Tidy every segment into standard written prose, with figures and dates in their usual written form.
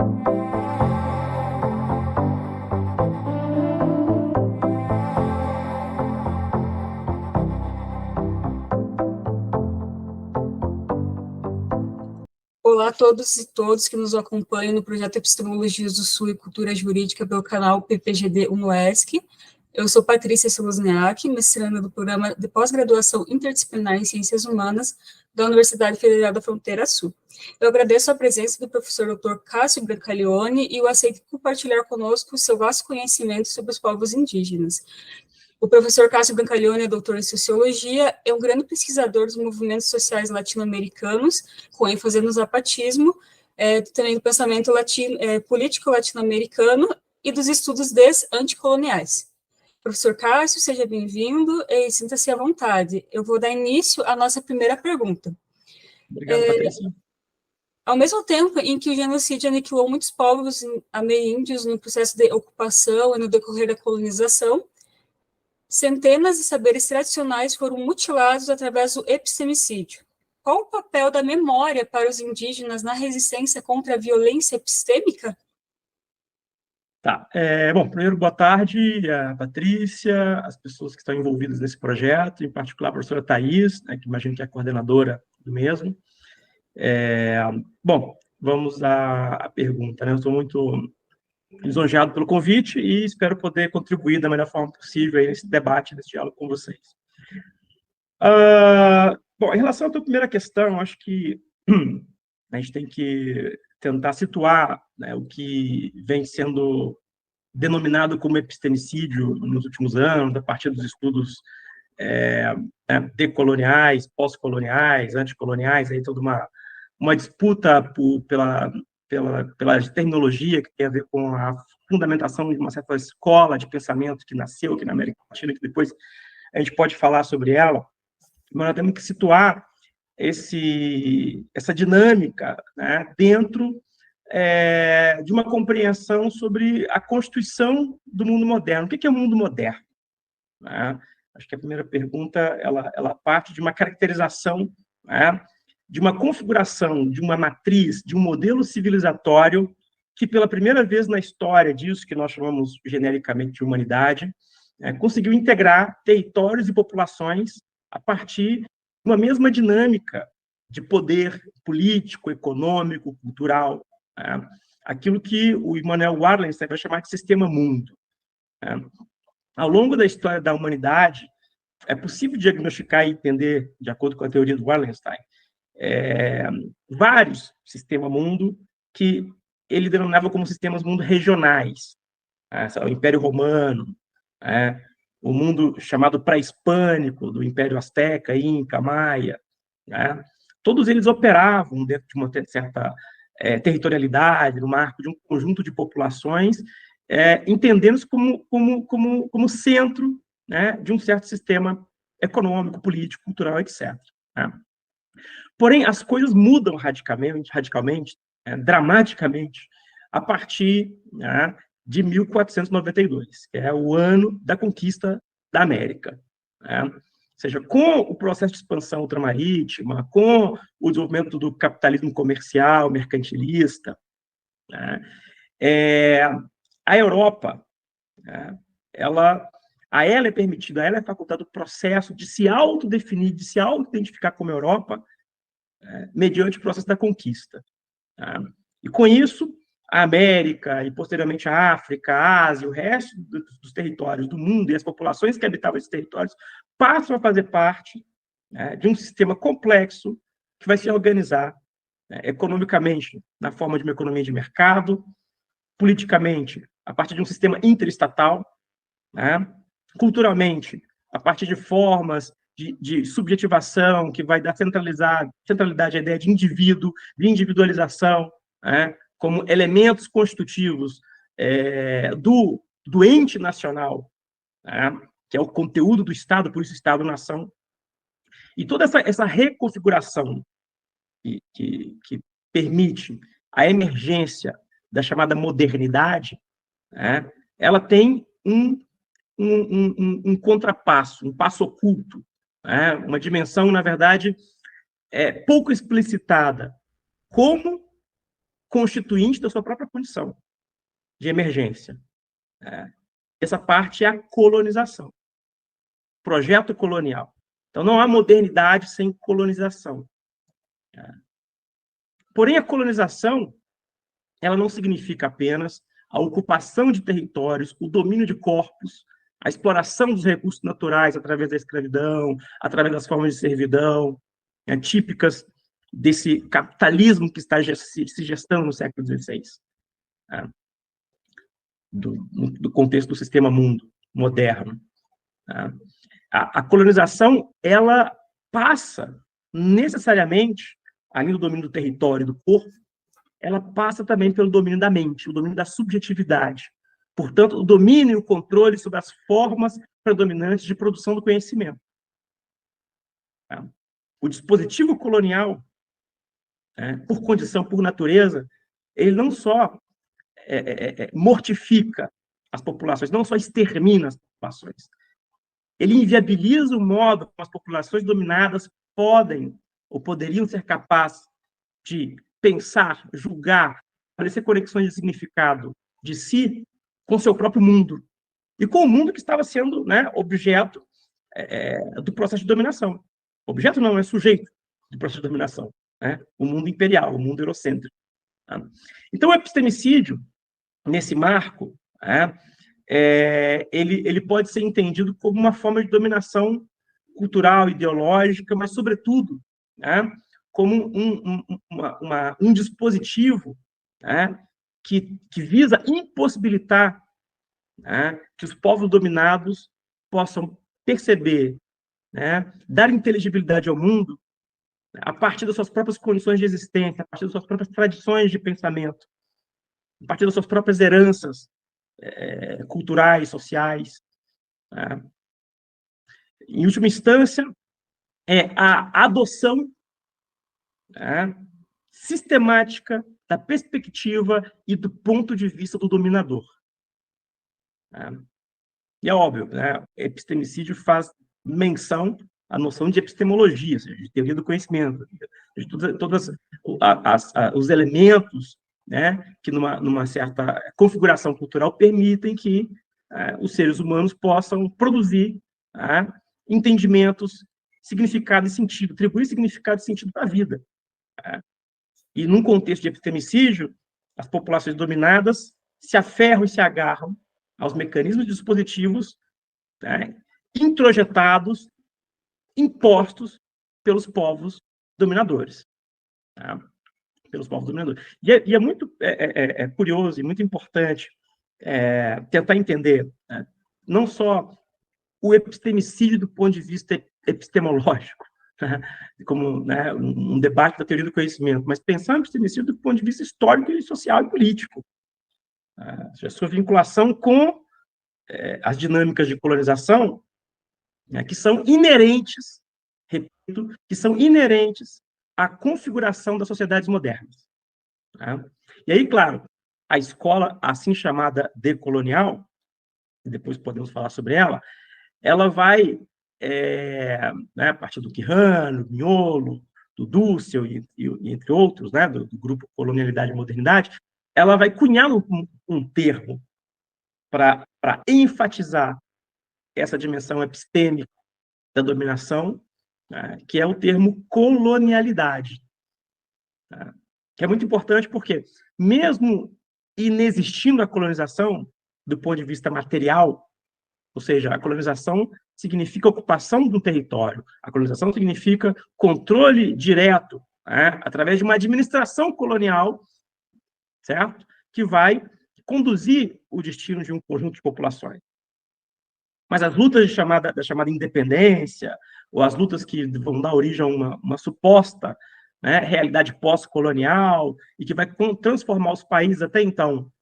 Olá a todos e todas que nos acompanham no projeto Epistemologias do Sul e Cultura Jurídica pelo canal PPGD UNOESC. Eu sou Patrícia Solozniak, mestranda do programa de pós-graduação interdisciplinar em Ciências Humanas da Universidade Federal da Fronteira Sul. Eu agradeço a presença do professor Dr. Cássio Brancaleone e o aceito compartilhar conosco o seu vasto conhecimento sobre os povos indígenas. O professor Cássio Brancaleone é doutor em Sociologia, é um grande pesquisador dos movimentos sociais latino-americanos, com ênfase no zapatismo, também do pensamento político latino-americano e dos estudos anticoloniais. Professor Cássio, seja bem-vindo e sinta-se à vontade. Eu vou dar início à nossa primeira pergunta. Obrigado, Patrícia. Ao mesmo tempo em que o genocídio aniquilou muitos povos ameríndios no processo de ocupação e no decorrer da colonização, centenas de saberes tradicionais foram mutilados através do epistemicídio. Qual o papel da memória para os indígenas na resistência contra a violência epistêmica? Tá. Bom, primeiro, boa tarde, a Patrícia, as pessoas que estão envolvidas nesse projeto, em particular a professora Thais, né, que imagino que é a coordenadora do mesmo. Bom, vamos à pergunta, né? Eu estou muito lisonjeado pelo convite e espero poder contribuir da melhor forma possível aí nesse debate, nesse diálogo com vocês. Bom, em relação à tua primeira questão, acho que a gente tem que tentar situar, né, o que vem sendo denominado como epistemicídio nos últimos anos, a partir dos estudos decoloniais, pós-coloniais, anticoloniais, aí toda uma disputa pela terminologia que tem a ver com a fundamentação de uma certa escola de pensamento que nasceu aqui na América Latina, que depois a gente pode falar sobre ela, mas nós temos que situar essa dinâmica, né, dentro de uma compreensão sobre a constituição do mundo moderno. O que é o mundo moderno? Né? Acho que a primeira pergunta ela parte de uma caracterização, né, de uma configuração, de uma matriz, de um modelo civilizatório que, pela primeira vez na história disso, que nós chamamos genericamente de humanidade, conseguiu integrar territórios e populações a partir de uma mesma dinâmica de poder político, econômico, cultural, aquilo que o Immanuel Wallerstein vai chamar de sistema mundo. Ao longo da história da humanidade, é possível diagnosticar e entender, de acordo com a teoria do Wallerstein, vários sistemas mundo que ele denominava como sistemas mundo regionais. O Império Romano, o mundo chamado pré-hispânico, do Império Azteca, Inca, Maia. Todos eles operavam dentro de uma certa territorialidade, no marco de um conjunto de populações, entendendo-se como centro, né, de um certo sistema econômico, político, cultural, etc. Porém, as coisas mudam radicalmente, dramaticamente, a partir, né, de 1492, que é o ano da conquista da América. Ou seja, com o processo de expansão ultramarítima, com o desenvolvimento do capitalismo comercial, mercantilista, a Europa, ela é permitida, ela é facultada o processo de se autodefinir, de se auto-identificar como Europa, mediante o processo da conquista. E com isso, a América e posteriormente a África, a Ásia, o resto dos territórios do mundo e as populações que habitavam esses territórios passam a fazer parte de um sistema complexo que vai se organizar economicamente na forma de uma economia de mercado, politicamente a partir de um sistema interestatal, culturalmente a partir de formas de subjetivação que vai dar centralidade à ideia de indivíduo, de individualização, como elementos constitutivos do ente nacional, que é o conteúdo do Estado, por isso Estado-nação. E toda essa reconfiguração que permite a emergência da chamada modernidade, ela tem um contrapasso, um passo oculto, uma dimensão, na verdade, pouco explicitada, como constituinte da sua própria condição de emergência. Essa parte é a colonização, projeto colonial. Então, não há modernidade sem colonização. Porém, a colonização, ela não significa apenas a ocupação de territórios, o domínio de corpos, a exploração dos recursos naturais através da escravidão, através das formas de servidão, típicas desse capitalismo que está se gestando no século XVI, do contexto do sistema mundo moderno. A colonização, ela passa necessariamente, além do domínio do território e do corpo, ela passa também pelo domínio da mente, o domínio da subjetividade. Portanto, o domínio e o controle sobre as formas predominantes de produção do conhecimento. O dispositivo colonial, por condição, por natureza, ele não só mortifica as populações, não só extermina as populações, ele inviabiliza o modo como as populações dominadas podem ou poderiam ser capazes de pensar, julgar, estabelecer conexões de significado de si com seu próprio mundo e com o mundo que estava sendo, objeto do processo de dominação. Objeto não, é sujeito do processo de dominação. O mundo imperial, o mundo eurocêntrico. Então, o epistemicídio, nesse marco, ele pode ser entendido como uma forma de dominação cultural, ideológica, mas, sobretudo, como um dispositivo que visa impossibilitar que os povos dominados possam perceber, dar inteligibilidade ao mundo a partir das suas próprias condições de existência, a partir das suas próprias tradições de pensamento, a partir das suas próprias heranças culturais, sociais. Em última instância, é a adoção sistemática da perspectiva e do ponto de vista do dominador. E é óbvio, epistemicídio faz menção à noção de epistemologia, ou seja, de teoria do conhecimento, de todos os elementos que numa certa configuração cultural permitem que os seres humanos possam produzir entendimentos, significado e sentido, atribuir significado e sentido para a vida. E num contexto de epistemicídio, as populações dominadas se aferram e se agarram aos mecanismos dispositivos introjetados, impostos pelos povos dominadores. Pelos povos dominadores. E é muito curioso e muito importante tentar entender não só o epistemicídio do ponto de vista epistemológico, como um debate da teoria do conhecimento, mas pensar o epistemicídio do ponto de vista histórico, e social e político. A sua vinculação com as dinâmicas de colonização, que são inerentes, repito, que são inerentes à configuração das sociedades modernas. E aí, claro, a escola, assim chamada decolonial, e depois podemos falar sobre ela vai, a partir do Quijano, do Mignolo, do Dussel, e entre outros, do grupo Colonialidade e Modernidade, ela vai cunhar um termo para enfatizar essa dimensão epistêmica da dominação, que é o termo colonialidade. Que é muito importante porque, mesmo inexistindo a colonização do ponto de vista material, ou seja, a colonização significa ocupação do território, a colonização significa controle direto, através de uma administração colonial, certo? Que vai conduzir o destino de um conjunto de populações. Mas as lutas da chamada independência, ou as lutas que vão dar origem a uma suposta realidade pós-colonial, e que vai transformar os países até então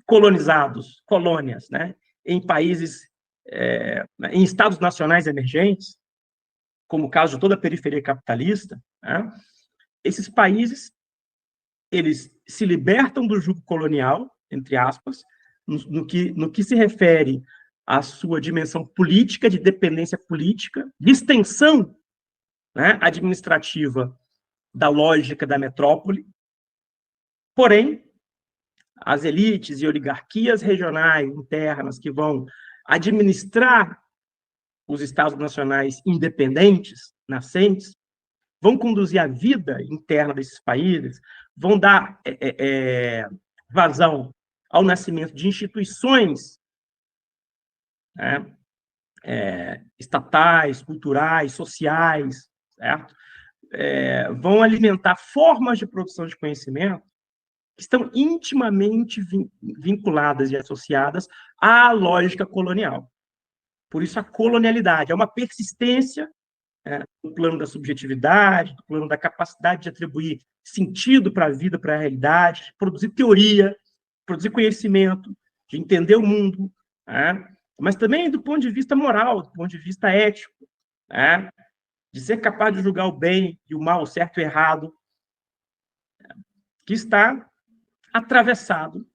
colonizados, colônias, em países, em estados nacionais emergentes, como o caso de toda a periferia capitalista, esses países, eles se libertam do jugo colonial, entre aspas, no que se refere à sua dimensão política, de dependência política, de extensão administrativa da lógica da metrópole, Porém, as elites e oligarquias regionais internas que vão administrar os estados nacionais independentes, nascentes, vão conduzir a vida interna desses países, vão dar vazão ao nascimento de instituições, né, estatais, culturais, sociais, certo? Vão alimentar formas de produção de conhecimento que estão intimamente vinculadas e associadas à lógica colonial. Por isso, a colonialidade é uma persistência do plano da subjetividade, do plano da capacidade de atribuir sentido para a vida, para a realidade, de produzir teoria, produzir conhecimento, de entender o mundo, mas também do ponto de vista moral, do ponto de vista ético, de ser capaz de julgar o bem e o mal, o certo e o errado, que está atravessado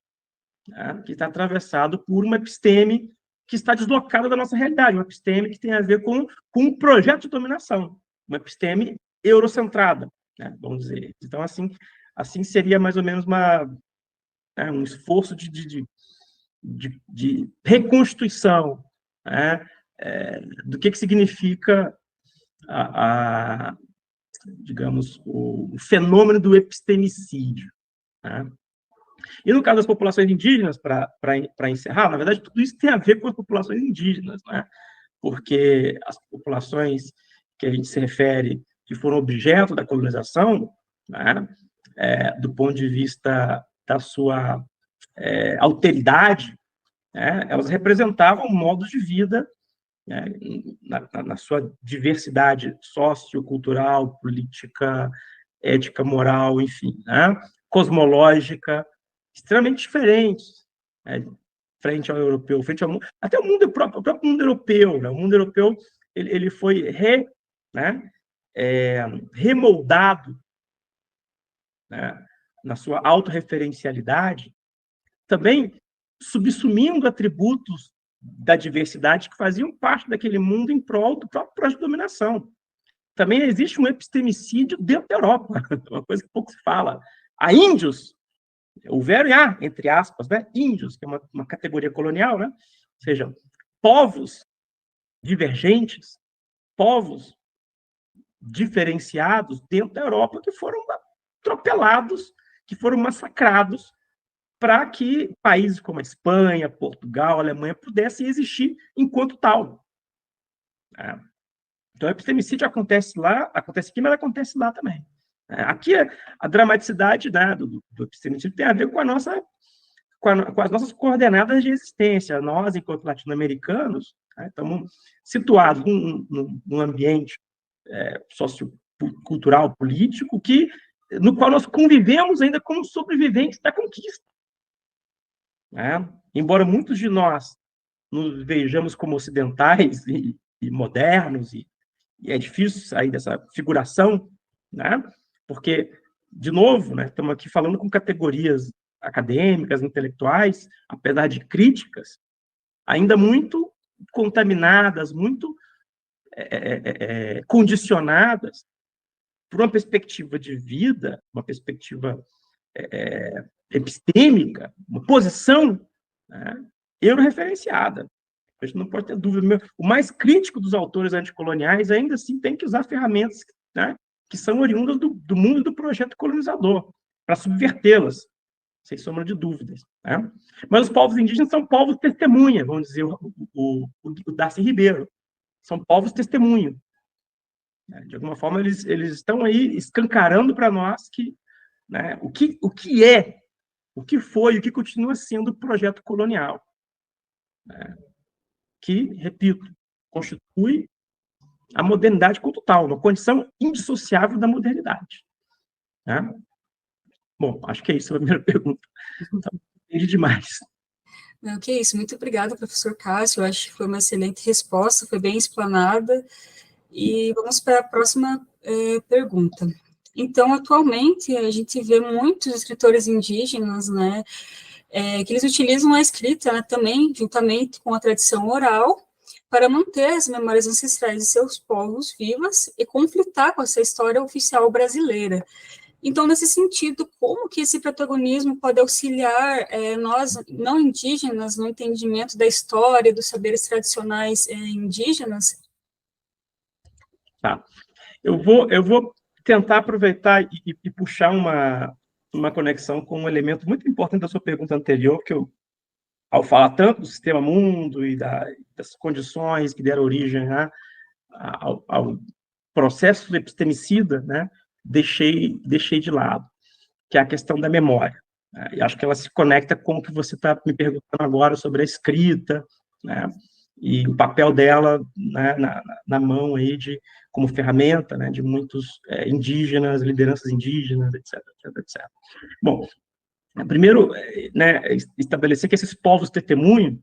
por uma episteme que está deslocada da nossa realidade, uma episteme que tem a ver com um projeto de dominação, uma episteme eurocentrada, né, vamos dizer. Então, assim seria mais ou menos um esforço de reconstituição, do que significa digamos, o fenômeno do epistemicídio. E no caso das populações indígenas, para encerrar, na verdade, tudo isso tem a ver com as populações indígenas, porque as populações que a gente se refere, que foram objeto da colonização, do ponto de vista da sua alteridade, elas representavam modos de vida, na sua diversidade sociocultural, política, ética, moral, enfim, cosmológica, extremamente diferentes, frente ao europeu, frente ao mundo, até o próprio mundo europeu. O mundo europeu ele foi remoldado, na sua autorreferencialidade, também subsumindo atributos da diversidade que faziam parte daquele mundo em prol do próprio projeto de dominação. Também existe um epistemicídio dentro da Europa, uma coisa que pouco se fala. Há índios, houveram, entre aspas, índios, que é uma categoria colonial, ou seja, povos divergentes, povos diferenciados dentro da Europa que foram atropelados, que foram massacrados para que países como a Espanha, Portugal, a Alemanha pudessem existir enquanto tal. Então, o epistemicídio acontece aqui, mas acontece lá também. Aqui, a dramaticidade do epistemicídio tem a ver com as nossas coordenadas de existência. Nós, enquanto latino-americanos, estamos situados num ambiente sociocultural, político, no qual nós convivemos ainda como sobreviventes da conquista. Embora muitos de nós nos vejamos como ocidentais e modernos, e é difícil sair dessa figuração, porque, de novo, estamos aqui falando com categorias acadêmicas, intelectuais, apesar de críticas, ainda muito contaminadas, muito condicionadas por uma perspectiva de vida, uma perspectiva epistêmica, uma posição euroreferenciada. A gente não pode ter dúvida. O mais crítico dos autores anticoloniais ainda assim tem que usar ferramentas que são oriundas do mundo do projeto colonizador, para subvertê-las, sem sombra de dúvidas. Mas os povos indígenas são povos testemunha, vamos dizer o Darcy Ribeiro. São povos testemunho. De alguma forma, eles estão aí escancarando para nós o que é, o que foi, o que continua sendo o projeto colonial. Que, repito, constitui a modernidade como tal, uma condição indissociável da modernidade. Bom, acho que é isso a primeira pergunta. Então, entendi demais. Não, que isso, muito obrigada, professor Cássio, eu acho que foi uma excelente resposta, foi bem explanada, e vamos para a próxima pergunta. Então, atualmente, a gente vê muitos escritores indígenas, que eles utilizam a escrita também, juntamente com a tradição oral, para manter as memórias ancestrais de seus povos vivas e conflitar com essa história oficial brasileira. Então, nesse sentido, como que esse protagonismo pode auxiliar nós, não indígenas, no entendimento da história, dos saberes tradicionais indígenas? Tá. Eu vou tentar aproveitar e puxar uma conexão com um elemento muito importante da sua pergunta anterior, que eu, ao falar tanto do sistema mundo e das condições que deram origem, né, ao processo epistemicida, né, deixei de lado, que é a questão da memória. Né, e acho que ela se conecta com o que você está me perguntando agora sobre a escrita, né, e o papel dela, né, na mão aí como ferramenta, né, de muitos indígenas, lideranças indígenas, etc, etc, etc. Bom, primeiro, né, estabelecer que esses povos testemunho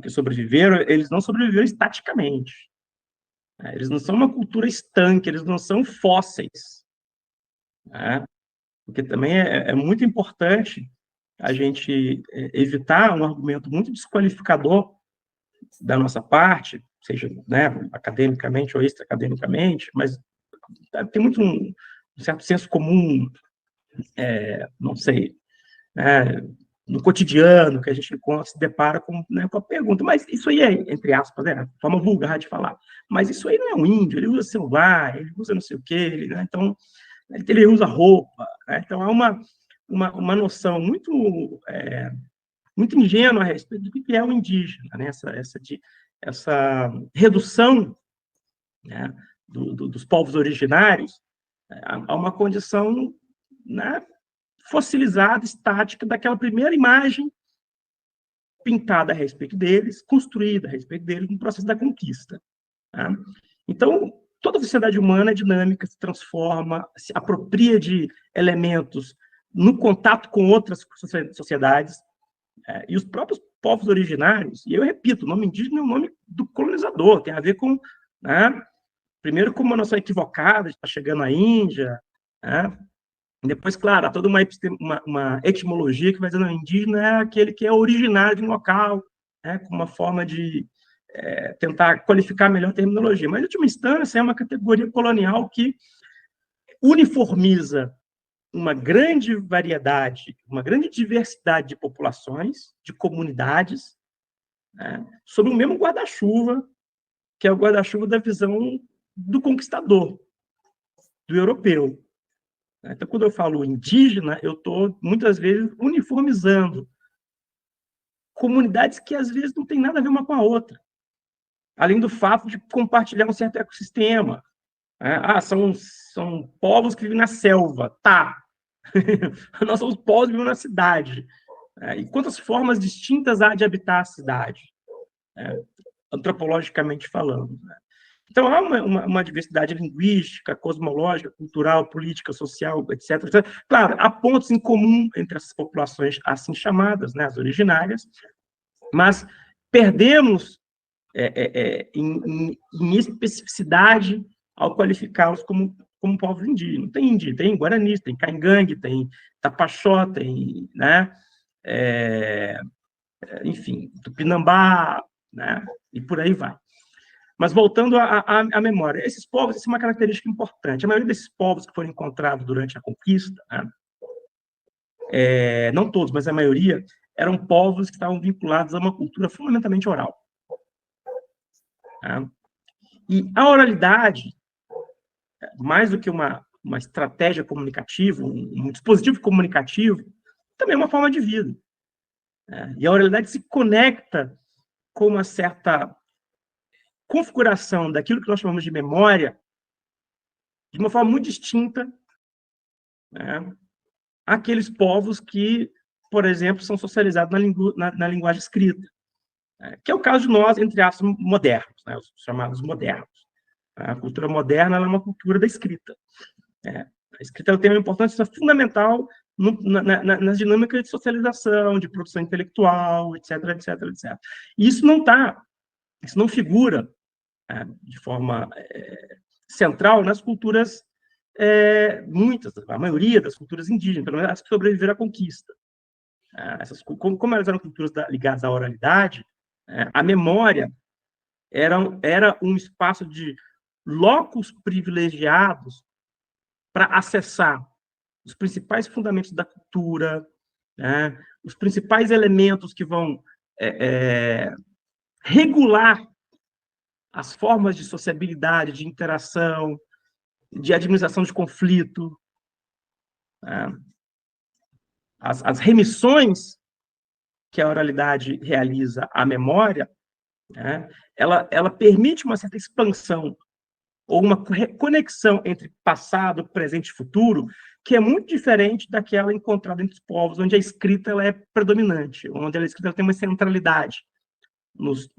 que sobreviveram, eles não sobreviveram estaticamente. Né, eles não são uma cultura estanque, eles não são fósseis. Né, porque também é muito importante a gente evitar um argumento muito desqualificador da nossa parte, seja, né, academicamente ou extra-academicamente, mas tem muito um certo senso comum, não sei, né, no cotidiano que a gente se depara com, né, com a pergunta, mas isso aí é, entre aspas, né, forma vulgar de falar, mas isso aí não é um índio, ele usa celular, ele usa não sei o quê, né, então ele usa roupa, né, então há uma noção muito ingênua a respeito do que é o indígena, né, essa redução, né, dos povos originários a uma condição, né, fossilizada, estática, daquela primeira imagem pintada a respeito deles, construída a respeito deles no processo da conquista. Tá? Então, toda a sociedade humana é dinâmica, se transforma, se apropria de elementos no contato com outras sociedades, e os próprios povos originários, e eu repito, o nome indígena é o nome do colonizador, tem a ver com, né, primeiro, com uma noção equivocada de estar chegando à Índia, né, depois, claro, há toda uma etimologia que vai dizer que o indígena é aquele que é originário de um local, né, com uma forma de tentar qualificar melhor a terminologia. Mas, em última instância, é uma categoria colonial que uniformiza uma grande variedade, uma grande diversidade de populações, de comunidades, né, sob o mesmo guarda-chuva, que é o guarda-chuva da visão do conquistador, do europeu. Então, quando eu falo indígena, eu estou, muitas vezes, uniformizando comunidades que, às vezes, não têm nada a ver uma com a outra, além do fato de compartilhar um certo ecossistema. São povos que vivem na selva. Tá. Nós somos povos que vivem na cidade. E quantas formas distintas há de habitar a cidade, antropologicamente falando. Então, há uma diversidade linguística, cosmológica, cultural, política, social, etc, etc. Claro, há pontos em comum entre essas populações assim chamadas, né, as originárias, mas perdemos em especificidade ao qualificá-los como povos indígenas. Tem índio, tem guarani, tem caingangue, tem tapachó, tem, né, enfim, tupinambá, né, e por aí vai. Mas voltando à memória, esses povos, essa é uma característica importante. A maioria desses povos que foram encontrados durante a conquista, né, não todos, mas a maioria, eram povos que estavam vinculados a uma cultura fundamentalmente oral. Né? E a oralidade, mais do que uma estratégia comunicativa, um dispositivo comunicativo, também é uma forma de vida. Né? E a oralidade se conecta com uma certa configuração daquilo que nós chamamos de memória, de uma forma muito distinta, né, àqueles povos que, por exemplo, são socializados na linguagem escrita, né, que é o caso de nós, entre aspas, modernos, né, os chamados modernos. A cultura moderna é uma cultura da escrita. Né? A escrita tem uma importância fundamental nas dinâmicas de socialização, de produção intelectual, etc, etc, etc. E isso não figura de forma central nas culturas, muitas, a maioria das culturas indígenas, pelo menos as que sobreviveram à conquista. Como elas eram culturas ligadas à oralidade, a memória era um espaço de locus privilegiados para acessar os principais fundamentos da cultura, né, os principais elementos que vão regular as formas de sociabilidade, de interação, de administração de conflito, né, as remissões que a oralidade realiza à memória, né, ela permite uma certa expansão ou uma conexão entre passado, presente e futuro, que é muito diferente daquela encontrada entre os povos, onde a escrita ela é predominante, onde a escrita ela tem uma centralidade nos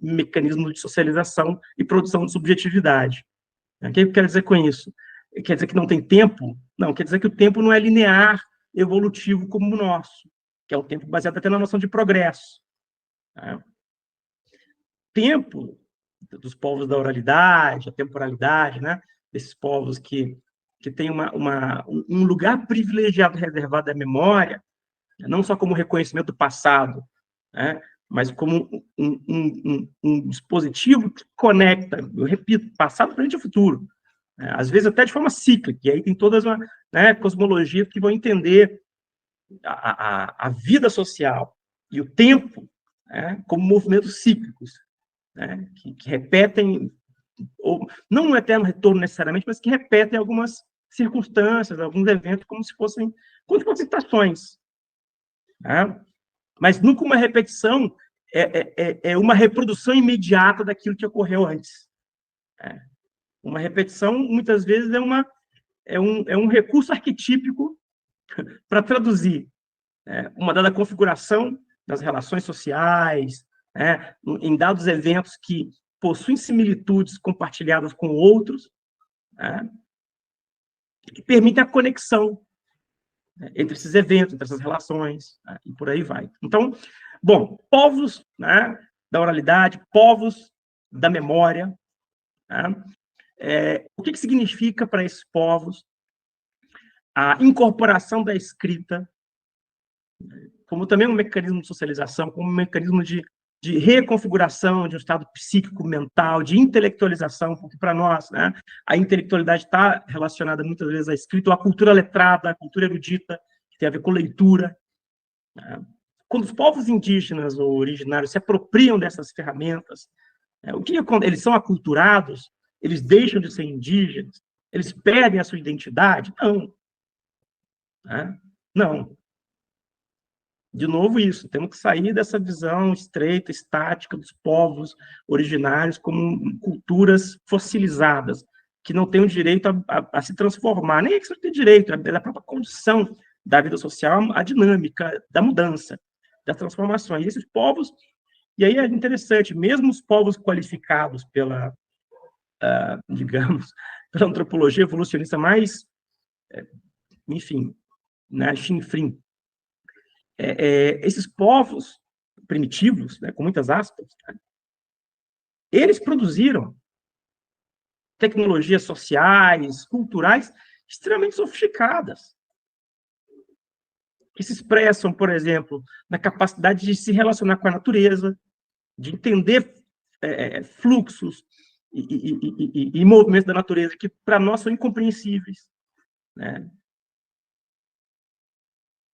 mecanismos de socialização e produção de subjetividade. O que eu quero dizer com isso? Quer dizer que não tem tempo? Não, quer dizer que o tempo não é linear, evolutivo como o nosso, que é um tempo baseado até na noção de progresso. Tempo dos povos da oralidade, a temporalidade, né, desses povos que têm um lugar privilegiado reservado à memória, não só como reconhecimento do passado, né, mas como um dispositivo que conecta, eu repito, passado, presente e futuro, né, às vezes até de forma cíclica, e aí tem todas uma, né, cosmologias que vão entender a vida social e o tempo, né, como movimentos cíclicos, né, que repetem, ou não um eterno retorno necessariamente, mas que repetem algumas circunstâncias, alguns eventos, como se fossem estações. Né? Mas nunca uma repetição é uma reprodução imediata daquilo que ocorreu antes. Né? Uma repetição, muitas vezes, é um recurso arquetípico para traduzir uma dada configuração das relações sociais, né, em dados eventos que possuem similitudes compartilhadas com outros, né, que permitem a conexão, né, entre esses eventos, entre essas relações, né, e por aí vai. Então, bom, povos, né, da oralidade, povos da memória, né, o que significa para esses povos a incorporação da escrita, como também um mecanismo de socialização, como um mecanismo de reconfiguração de um estado psíquico, mental, de intelectualização, porque para nós, né, a intelectualidade está relacionada muitas vezes à escrita, ou à cultura letrada, à cultura erudita, que tem a ver com leitura. Né? Quando os povos indígenas ou originários se apropriam dessas ferramentas, o que quando eles são aculturados, eles deixam de ser indígenas, eles perdem a sua identidade? Não. Né? Não. De novo, isso, temos que sair dessa visão estreita, estática dos povos originários como culturas fossilizadas, que não têm o direito a se transformar, nem é que isso tem direito, é da própria condição da vida social, a dinâmica da mudança, das transformações. E esses povos, e aí é interessante, mesmo os povos qualificados pela, digamos, pela antropologia evolucionista mais, enfim, né, chinfrim, esses povos primitivos, né, com muitas aspas, né, eles produziram tecnologias sociais, culturais, extremamente sofisticadas, que se expressam, por exemplo, na capacidade de se relacionar com a natureza, de entender fluxos e movimentos da natureza que, para nós, são incompreensíveis. Né?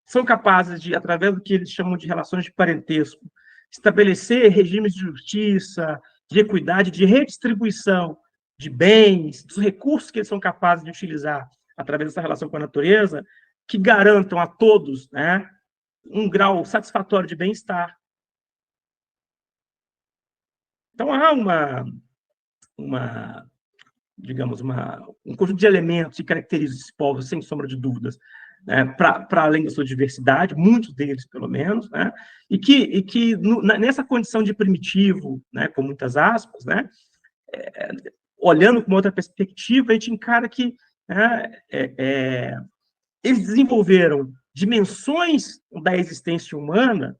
São capazes de, através do que eles chamam de relações de parentesco, estabelecer regimes de justiça, de equidade, de redistribuição de bens, dos recursos que eles são capazes de utilizar através dessa relação com a natureza, que garantam a todos, né, um grau satisfatório de bem-estar. Então, há digamos, um conjunto de elementos que caracterizam esses povos, sem sombra de dúvidas, né, para além da sua diversidade, muitos deles, pelo menos, né, e que nessa condição de primitivo, né, com muitas aspas, né, olhando com uma outra perspectiva, a gente encara que, né, eles desenvolveram dimensões da existência humana,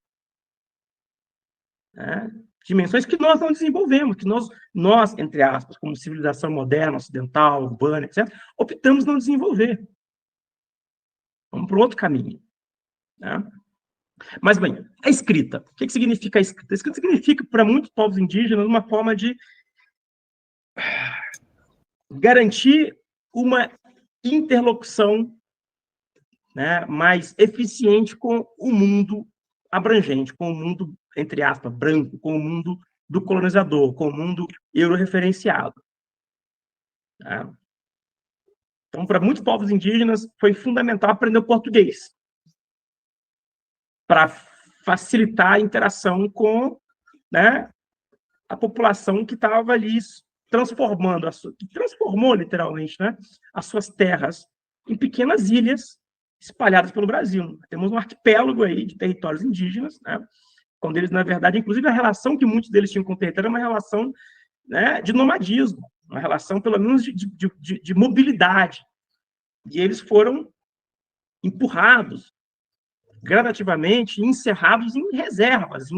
né, dimensões que nós não desenvolvemos, que nós, entre aspas, como civilização moderna, ocidental, urbana, etc., optamos não desenvolver. Vamos para um outro caminho. Né? Mas, bem, a escrita. O que significa a escrita? A escrita significa, para muitos povos indígenas, uma forma de garantir uma interlocução né, mais eficiente com o mundo abrangente, com o mundo, entre aspas, branco, com o mundo do colonizador, com o mundo euro-referenciado. Tá? Então, para muitos povos indígenas, foi fundamental aprender o português para facilitar a interação com, né, a população que estava ali transformando, que transformou literalmente, né, as suas terras em pequenas ilhas espalhadas pelo Brasil. Temos um arquipélago aí de territórios indígenas, né, quando eles, na verdade, inclusive a relação que muitos deles tinham com o território era uma relação, né, de nomadismo, uma relação, pelo menos, de mobilidade. E eles foram empurrados gradativamente, encerrados em reservas,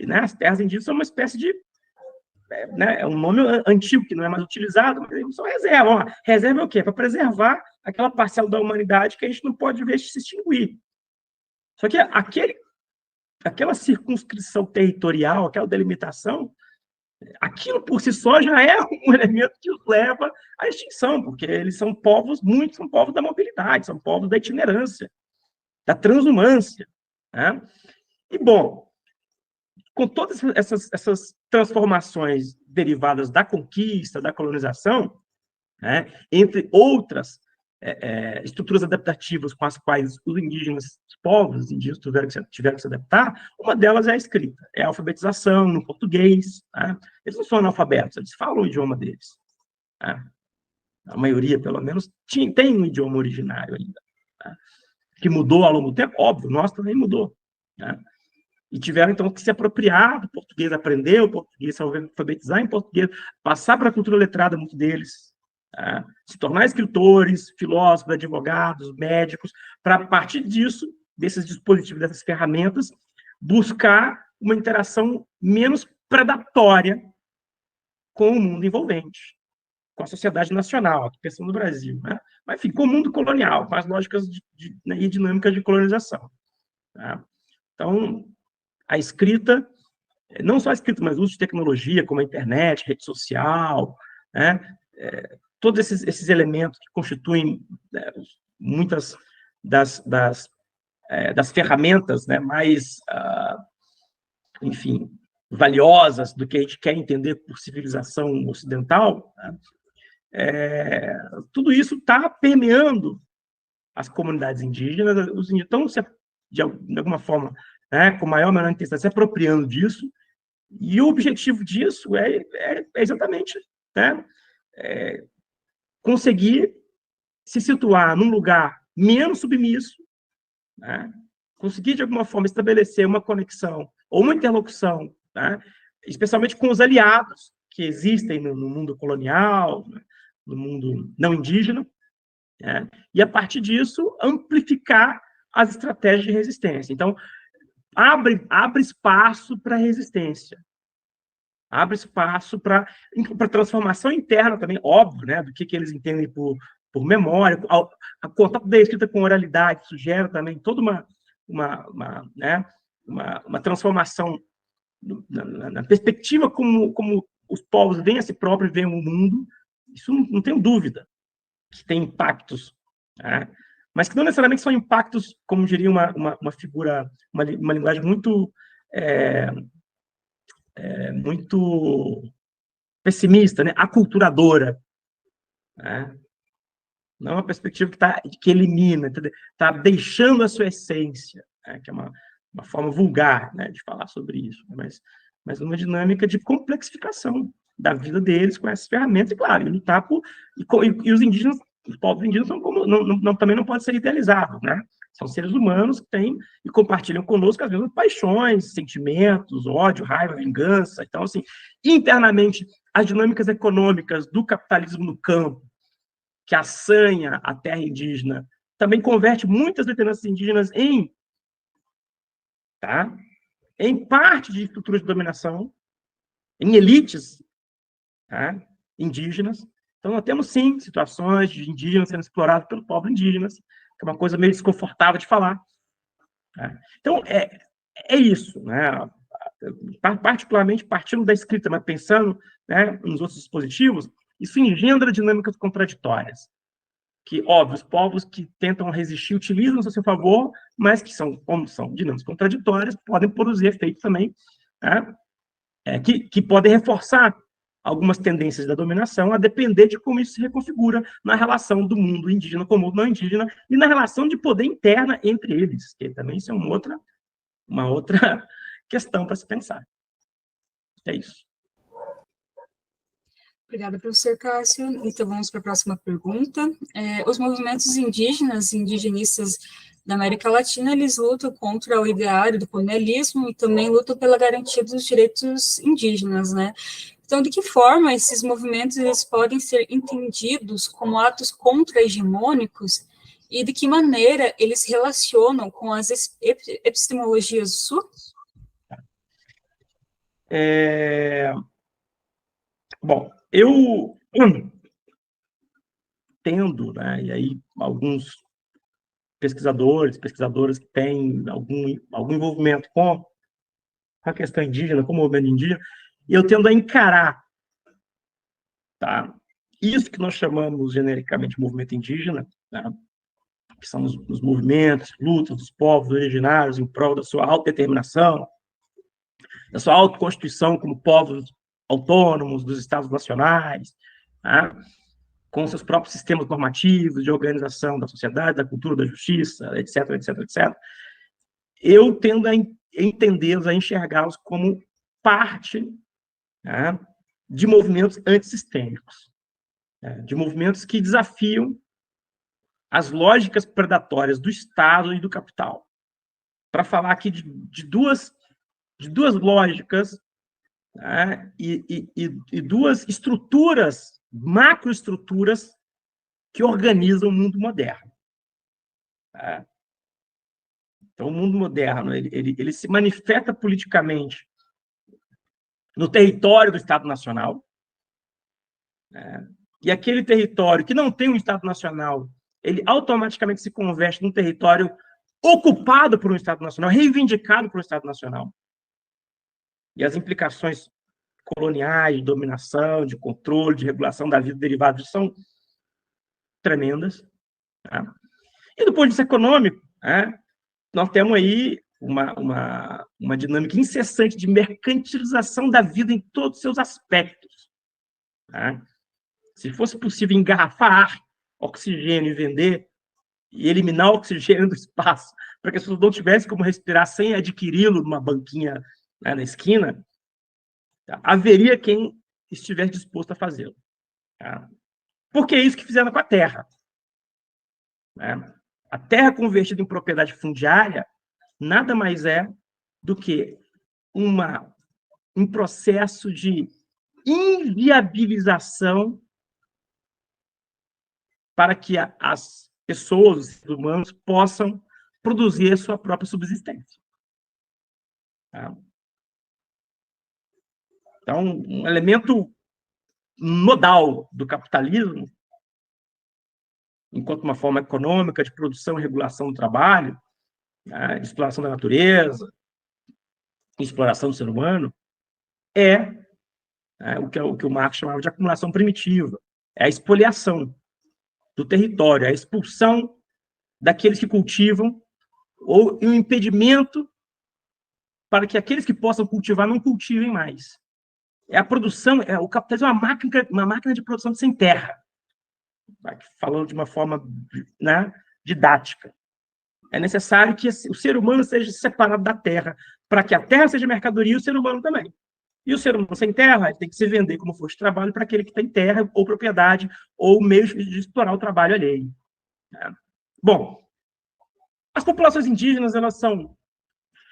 né, as terras indígenas são uma espécie de, né, é um nome antigo que não é mais utilizado, mas eles são reserva. Ó, reserva é o quê? Para preservar aquela parcela da humanidade que a gente não pode ver se extinguir. Só que aquela circunscrição territorial, aquela delimitação, aquilo por si só já é um elemento que os leva à extinção, porque eles são povos, muitos são povos da mobilidade, são povos da itinerância, da transumância. Né? E, bom, com todas essas transformações derivadas da conquista, da colonização, né, entre outras estruturas adaptativas com as quais os indígenas, os povos indígenas tiveram que se adaptar, uma delas é a escrita, é a alfabetização no português. Né? Eles não são analfabetos, eles falam o idioma deles. Né? A maioria, pelo menos, tem um idioma originário ainda. Né? Que mudou ao longo do tempo, óbvio, o nosso também mudou. Né? E tiveram, então, que se apropriar do português, aprender o português, se alfabetizar em português, passar para a cultura letrada, muitos deles, tá? Se tornar escritores, filósofos, advogados, médicos, para, a partir disso, desses dispositivos, dessas ferramentas, buscar uma interação menos predatória com o mundo envolvente, com a sociedade nacional, aqui pensando no Brasil, né? Mas, enfim, com o mundo colonial, com as lógicas e dinâmicas de colonização. Tá? Então, a escrita, não só a escrita, mas o uso de tecnologia, como a internet, rede social, né? Todos esses elementos que constituem muitas das ferramentas, né, mais, enfim, valiosas do que a gente quer entender por civilização ocidental, né? Tudo isso está permeando as comunidades indígenas. Os indígenas estão, de alguma forma, né, com maior ou menor intensidade, se apropriando disso, e o objetivo disso é exatamente, né, conseguir se situar num lugar menos submisso, né, conseguir, de alguma forma, estabelecer uma conexão ou uma interlocução, né, especialmente com os aliados que existem no mundo colonial, né, no mundo não indígena, né, e, a partir disso, amplificar as estratégias de resistência. Então, abre espaço para resistência, abre espaço para transformação interna também, óbvio, né, do que eles entendem por memória, o contato da escrita com oralidade, isso gera também toda uma transformação na perspectiva como os povos veem a si próprios, veem o mundo. Isso não tenho dúvida que tem impactos, né? Mas que não necessariamente são impactos, como diria uma figura, uma linguagem muito muito pessimista, né? Aculturadora, né? Não é uma perspectiva que elimina, está deixando a sua essência, né? Que é uma forma vulgar, né, de falar sobre isso, mas uma dinâmica de complexificação da vida deles com essas ferramentas, e, claro, e lutar e os indígenas, os povos indígenas também não podem ser idealizados, né? São seres humanos que têm e compartilham conosco as mesmas paixões, sentimentos, ódio, raiva, vingança. Então, assim, internamente, as dinâmicas econômicas do capitalismo no campo, que assanha a terra indígena, também converte muitas lideranças indígenas em parte de estruturas de dominação, em elites, tá, indígenas. Então, nós temos, sim, situações de indígenas sendo explorados pelos povos indígenas, que é uma coisa meio desconfortável de falar. Tá? Então, é isso, né? Particularmente partindo da escrita, mas pensando, né, nos outros dispositivos, isso engendra dinâmicas contraditórias. que, óbvio, os povos que tentam resistir utilizam-se a seu favor, mas que como são dinâmicas contraditórias, podem produzir efeitos também, né, que podem reforçar algumas tendências da dominação, a depender de como isso se reconfigura na relação do mundo indígena com o mundo não indígena e na relação de poder interna entre eles, que também isso é uma outra questão para se pensar. É isso. Obrigada, professor Cássio. Então, vamos para a próxima pergunta. Os movimentos indígenas e indigenistas da América Latina, eles lutam contra o ideário do colonialismo e também lutam pela garantia dos direitos indígenas, né? Então, de que forma esses movimentos eles podem ser entendidos como atos contra-hegemônicos e de que maneira eles se relacionam com as epistemologias do Sul? Bom, eu tendo, né, e aí alguns pesquisadoras que têm algum envolvimento com a questão indígena, com o movimento indígena, e eu tendo a encarar, tá, isso que nós chamamos genericamente de movimento indígena, né, que são os movimentos, lutas dos povos originários em prol da sua autodeterminação, da sua autoconstituição como povos autônomos dos estados nacionais, né, com seus próprios sistemas normativos de organização da sociedade, da cultura, da justiça, etc., etc., etc., eu tendo a entendê-los, a enxergá-los como parte, né, de movimentos antissistêmicos, né, de movimentos que desafiam as lógicas predatórias do Estado e do capital. Para falar aqui de duas lógicas, né, e duas estruturas, macroestruturas, que organizam o mundo moderno. Tá? Então, o mundo moderno ele se manifesta politicamente no território do Estado Nacional, né? E aquele território que não tem um Estado Nacional, ele automaticamente se converte num território ocupado por um Estado Nacional, reivindicado por um Estado Nacional. E as implicações coloniais, de dominação, de controle, de regulação da vida derivada são tremendas. Tá? E do ponto de vista econômico, né, nós temos aí uma dinâmica incessante de mercantilização da vida em todos os seus aspectos. Tá? Se fosse possível engarrafar oxigênio e vender, e eliminar o oxigênio do espaço, para que as pessoas não tivessem como respirar sem adquiri-lo numa banquinha, né, na esquina, tá? Haveria quem estivesse disposto a fazê-lo. Tá? Porque é isso que fizeram com a terra. Né? A terra convertida em propriedade fundiária nada mais é do que um processo de inviabilização para que as pessoas, os seres humanos, possam produzir a sua própria subsistência. Tá? Então, um elemento nodal do capitalismo, enquanto uma forma econômica de produção e regulação do trabalho, né, de exploração da natureza, exploração do ser humano, o que o Marx chamava de acumulação primitiva, é a espoliação do território, a expulsão daqueles que cultivam, ou o impedimento para que aqueles que possam cultivar não cultivem mais. É a produção, o capitalismo é uma máquina de produção sem terra, falando de uma forma, né, didática. É necessário que o ser humano seja separado da terra, para que a terra seja mercadoria e o ser humano também. E o ser humano sem terra tem que se vender como força de trabalho para aquele que tem terra ou propriedade ou meios de explorar o trabalho alheio. Bom, as populações indígenas, elas são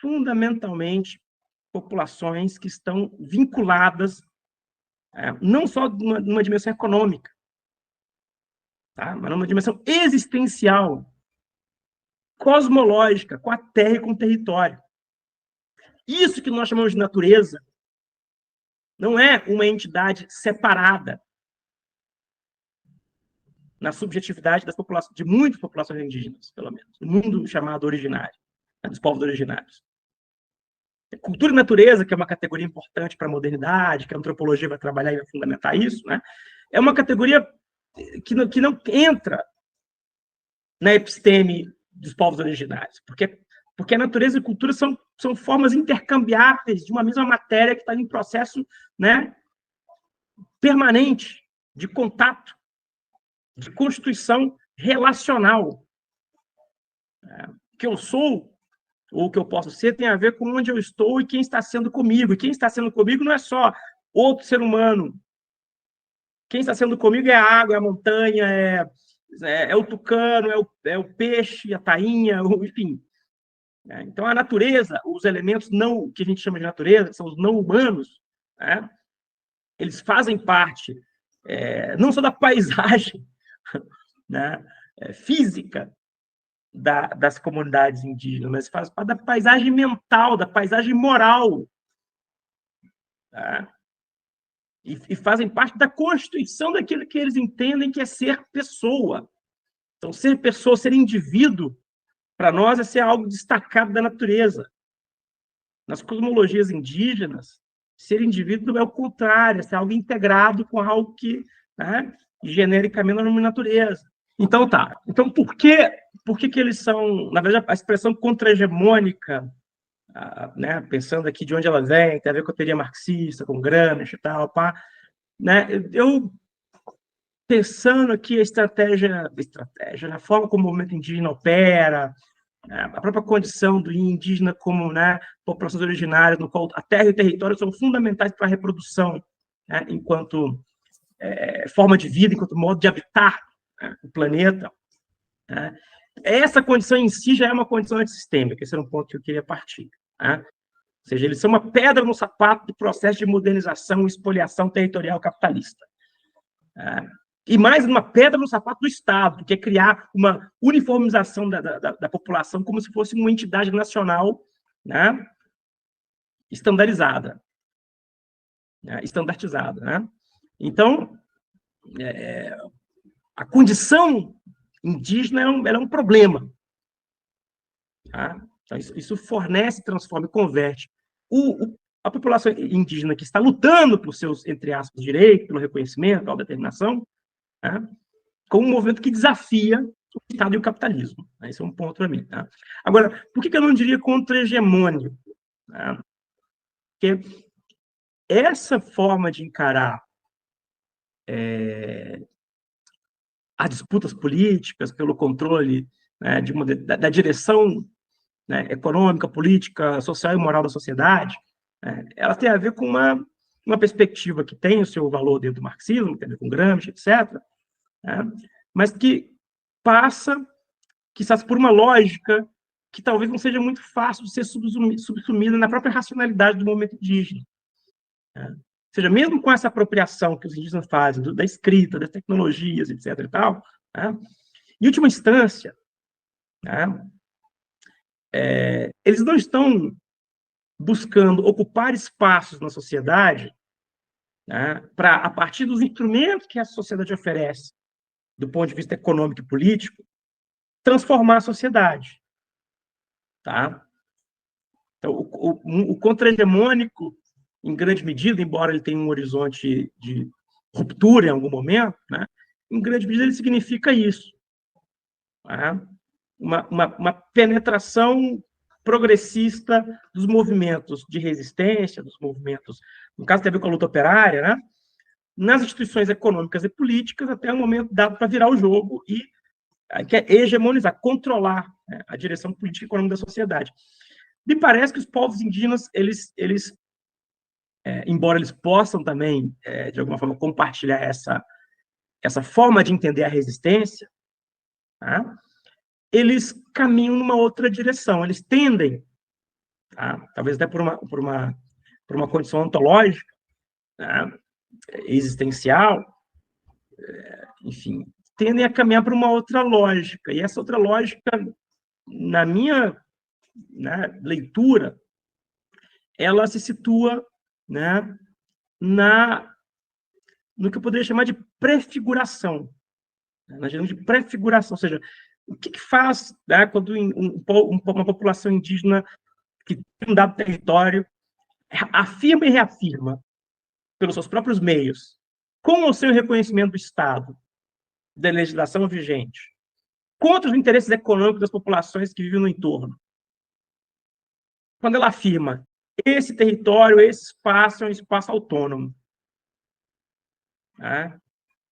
fundamentalmente populações que estão vinculadas não só numa dimensão econômica, tá? Mas numa dimensão existencial, cosmológica, com a terra e com o território. Isso que nós chamamos de natureza não é uma entidade separada na subjetividade das populações, de muitas populações indígenas, pelo menos, no mundo chamado originário, né, dos povos originários. Cultura e natureza, que é uma categoria importante para a modernidade, que a antropologia vai trabalhar e vai fundamentar isso, né, é uma categoria que não entra na episteme dos povos originários, porque a natureza e a cultura são formas intercambiáveis de uma mesma matéria que está em processo, né, permanente de contato, de constituição relacional. O que eu sou, ou o que eu posso ser, tem a ver com onde eu estou e quem está sendo comigo. E quem está sendo comigo não é só outro ser humano. Quem está sendo comigo é a água, é a montanha, é o tucano, é o peixe, a tainha, enfim. Então, a natureza, os elementos não, que a gente chama de natureza, que são os não humanos, né, eles fazem parte não só da paisagem, né, física das comunidades indígenas, mas faz parte da paisagem mental, da paisagem moral, tá? E fazem parte da constituição daquilo que eles entendem que é ser pessoa. Então, ser pessoa, ser indivíduo, para nós é ser algo destacado da natureza. Nas cosmologias indígenas, ser indivíduo é o contrário, é ser algo integrado com algo que, né, genericamente não é natureza. Então, tá. Então, por que eles são, na verdade, a expressão contra-hegemônica, né, pensando aqui de onde ela vem, tem a ver com a teoria marxista, com Gramsci e tal, pá, né, eu pensando aqui a estratégia, a forma como o movimento indígena opera, a própria condição do indígena como, né, populações originárias, no qual a terra e o território são fundamentais para a reprodução, né, enquanto forma de vida, enquanto modo de habitar, né, o planeta. Né. Essa condição em si já é uma condição antissistêmica, esse era um ponto que eu queria partir. Né. Ou seja, eles são uma pedra no sapato do processo de modernização e expoliação territorial capitalista. E mais uma pedra no sapato do Estado, que é criar uma uniformização da população como se fosse uma entidade nacional, né, estandarizada, né, estandartizada. Né? Então, a condição indígena ela é um problema. Tá? Então, isso fornece, transforma e converte a população indígena que está lutando por seus, entre aspas, direitos, pelo reconhecimento, pela determinação, né, como um movimento que desafia o Estado e o capitalismo. Esse é um ponto para mim. Tá? Agora, por que eu não diria contra-hegemônico? Tá? Porque essa forma de encarar as disputas políticas pelo controle, né, da direção, né, econômica, política, social e moral da sociedade, né, ela tem a ver com uma perspectiva que tem o seu valor dentro do marxismo, tem a ver com Gramsci, etc., né, mas que passa, quizás, por uma lógica que talvez não seja muito fácil de ser subsumida na própria racionalidade do movimento indígena. Né? Ou seja, mesmo com essa apropriação que os indígenas fazem da escrita, das tecnologias, etc. e tal, né? Em última instância, né, eles não estão buscando ocupar espaços na sociedade, né, para, a partir dos instrumentos que a sociedade oferece, do ponto de vista econômico e político, transformar a sociedade. Tá? Então, o contra-hegemônico, em grande medida, embora ele tenha um horizonte de ruptura em algum momento, né, em grande medida ele significa isso. Tá? Uma penetração progressista dos movimentos de resistência, dos movimentos, no caso tem a ver com a luta operária, né, nas instituições econômicas e políticas, até o momento dado para virar o jogo e quer hegemonizar, controlar, né, a direção política e econômica da sociedade. Me parece que os povos indígenas, embora eles possam também, de alguma forma, compartilhar essa forma de entender a resistência, tá? Eles caminham numa outra direção, eles tendem, tá? Talvez até por uma condição ontológica, tá? Existencial, enfim, tendem a caminhar para uma outra lógica, e essa outra lógica, na minha, né, leitura, ela se situa, né, no que eu poderia chamar de prefiguração, na geração de prefiguração, ou seja, o que faz, né, quando uma população indígena que tem um dado território afirma e reafirma, pelos seus próprios meios, com o seu reconhecimento do Estado, da legislação vigente, contra os interesses econômicos das populações que vivem no entorno. Quando ela afirma esse território, esse espaço é um espaço autônomo. Né?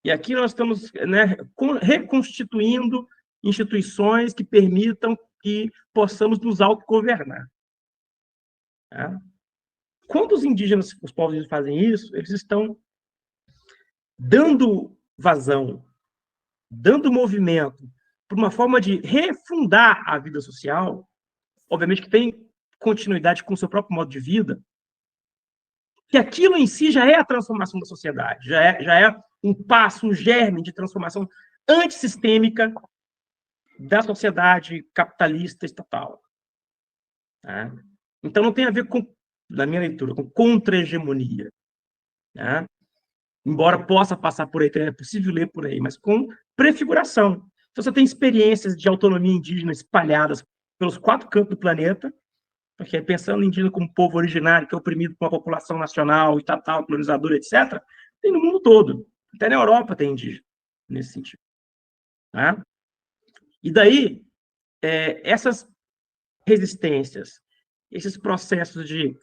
E aqui nós estamos, né, reconstituindo instituições que permitam que possamos nos autogovernar. Né? Quando os indígenas, os povos indígenas fazem isso, eles estão dando vazão, dando movimento para uma forma de refundar a vida social, obviamente que tem continuidade com o seu próprio modo de vida, que aquilo em si já é a transformação da sociedade, já é um passo, um germe de transformação antissistêmica da sociedade capitalista estatal. Tá? Então, não tem a ver com, na minha leitura, com contra-hegemonia. Tá? Embora possa passar por aí, é possível ler por aí, mas com prefiguração. Então, você tem experiências de autonomia indígena espalhadas pelos 4 cantos do planeta, porque pensando em indígena como povo originário, que é oprimido por uma população nacional, estatal, colonizadora, etc., tem no mundo todo. Até na Europa tem indígena, nesse sentido. Tá? E daí, essas resistências, esses processos de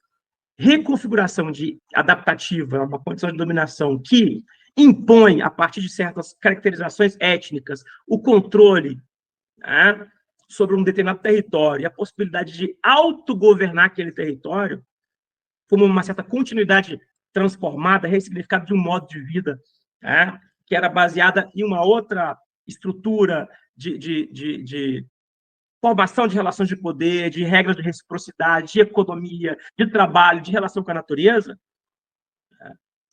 reconfiguração de adaptativa, uma condição de dominação que impõe, a partir de certas caracterizações étnicas, o controle, né, sobre um determinado território e a possibilidade de autogovernar aquele território, como uma certa continuidade transformada, ressignificada de um modo de vida, né, que era baseada em uma outra estrutura de formação de relações de poder, de regras de reciprocidade, de economia, de trabalho, de relação com a natureza.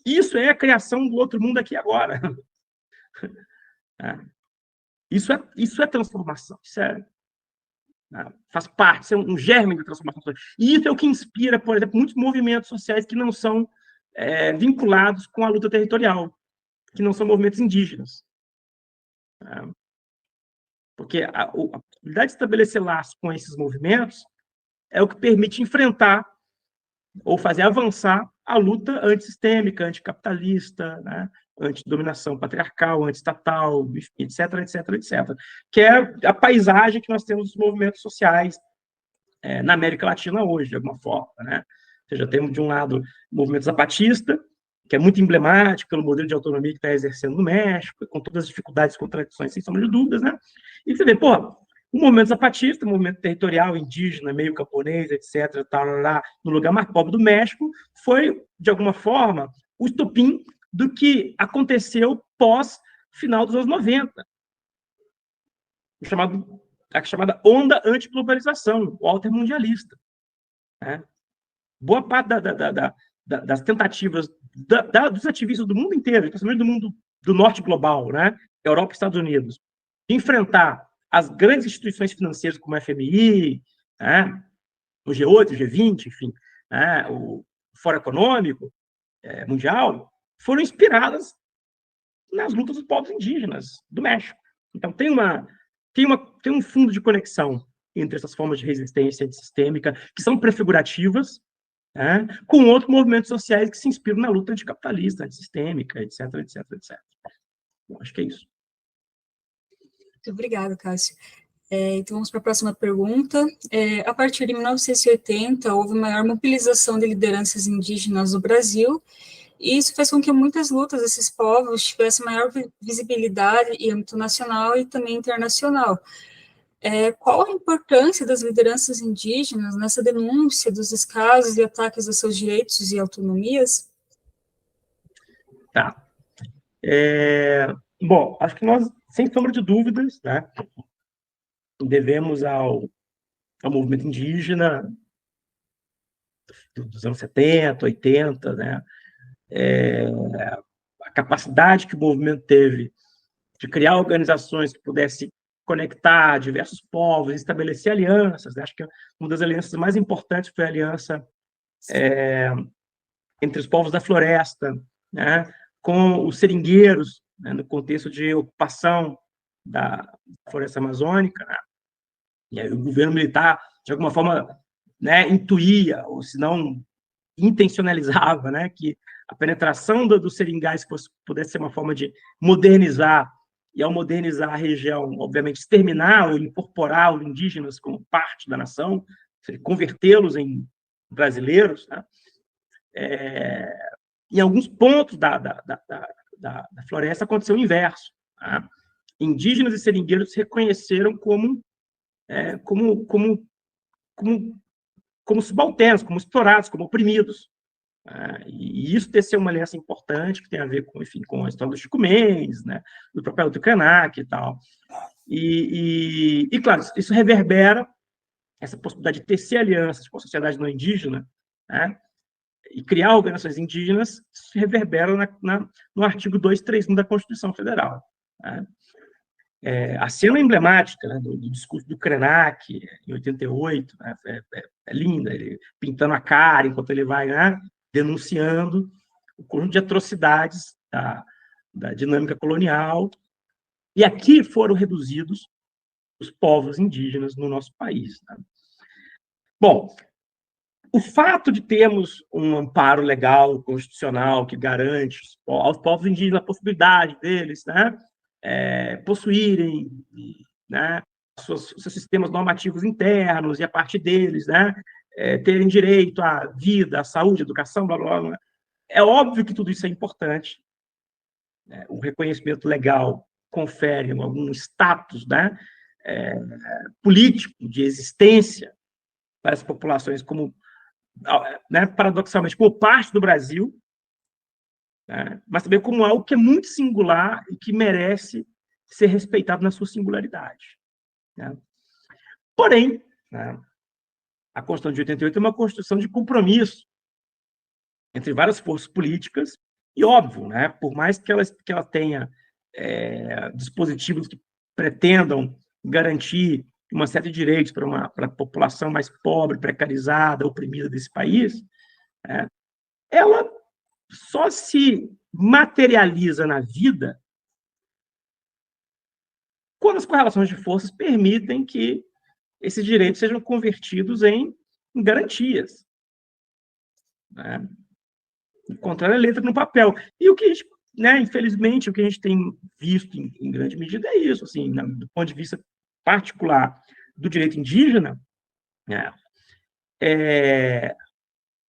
Isso é a criação do outro mundo aqui e agora. Isso é transformação, sério. Faz parte, isso é um germe de transformação. E isso é o que inspira, por exemplo, muitos movimentos sociais que não são vinculados com a luta territorial, que não são movimentos indígenas. Porque a possibilidade de estabelecer laços com esses movimentos é o que permite enfrentar ou fazer avançar a luta antissistêmica, anticapitalista, né? Antidominação patriarcal, antiestatal, etc., etc., etc., que é a paisagem que nós temos dos movimentos sociais na América Latina hoje, de alguma forma. Né? Ou seja, temos, de um lado, o movimento zapatista, que é muito emblemático pelo modelo de autonomia que está exercendo no México, com todas as dificuldades e contradições, sem sombra de dúvidas, né? E você vê, pô, o movimento zapatista, o movimento territorial, indígena, meio camponês, etc., tal, lá, no lugar mais pobre do México, foi, de alguma forma, o estopim do que aconteceu pós-final dos anos 90. A chamada onda antiglobalização, o altermundialista. Né? Boa parte das tentativas dos ativistas do mundo inteiro, principalmente do mundo do norte global, né? Europa e Estados Unidos, de enfrentar as grandes instituições financeiras como o FMI, né? O G8, o G20, enfim, né? O Fórum Econômico Mundial, foram inspiradas nas lutas dos povos indígenas do México. Então, tem um fundo de conexão entre essas formas de resistência antissistêmica, que são prefigurativas, né, com outros movimentos sociais que se inspiram na luta anticapitalista, antissistêmica, etc., etc., etc. Bom, acho que é isso. Muito obrigada, Cássio. Então, vamos para a próxima pergunta. A partir de 1980, houve maior mobilização de lideranças indígenas no Brasil, e isso fez com que muitas lutas desses povos tivessem maior visibilidade em âmbito nacional e também internacional. Qual a importância das lideranças indígenas nessa denúncia dos descasos e ataques aos seus direitos e autonomias? Tá. Bom, acho que nós, sem sombra de dúvidas, né, devemos ao movimento indígena dos anos 70, 80, né, a capacidade que o movimento teve de criar organizações que pudessem conectar diversos povos, estabelecer alianças. Né? Acho que uma das alianças mais importantes foi a aliança entre os povos da floresta, né? Com os seringueiros, né? No contexto de ocupação da floresta amazônica. Né? E aí o governo militar, de alguma forma, né, intuía, ou se não intencionalizava, né, que a penetração dos seringais pudesse ser uma forma de modernizar e ao modernizar a região, obviamente, exterminar ou incorporar os indígenas como parte da nação, convertê-los em brasileiros, né? Em alguns pontos da floresta aconteceu o inverso. Tá? Indígenas e seringueiros se reconheceram como subalternos, como explorados, como oprimidos. E isso teceu uma aliança importante que tem a ver com, enfim, com a história do Chico Mendes, né, do próprio Elton Krenak e tal. E, claro, isso reverbera essa possibilidade de tecer alianças com a sociedade não indígena, né, e criar organizações indígenas, isso reverbera no artigo 231 da Constituição Federal. Né. A cena emblemática, né, do discurso do Krenak, em 88, né, é linda, ele pintando a cara enquanto ele vai, né, denunciando o conjunto de atrocidades da dinâmica colonial. E aqui foram reduzidos os povos indígenas no nosso país. Né? Bom, o fato de termos um amparo legal, constitucional, que garante aos povos indígenas a possibilidade deles, né, possuírem, né, seus sistemas normativos internos e, a partir deles, né, terem direito à vida, à saúde, à educação, blá, blá, blá. É óbvio que tudo isso é importante. Né? O reconhecimento legal confere algum status, né, político de existência para as populações, como, né, paradoxalmente, como parte do Brasil, né, mas também como algo que é muito singular e que merece ser respeitado na sua singularidade. Né? Porém, né, a Constituição de 88 é uma Constituição de compromisso entre várias forças políticas, e óbvio, né, por mais que ela tenha dispositivos que pretendam garantir uma série de direitos para a população mais pobre, precarizada, oprimida desse país, né, ela só se materializa na vida quando as correlações de forças permitem que esses direitos sejam convertidos em garantias. Né? Encontrar a letra no papel. E o que a gente, né, infelizmente, o que a gente tem visto em grande medida é isso, assim, do ponto de vista particular do direito indígena, né,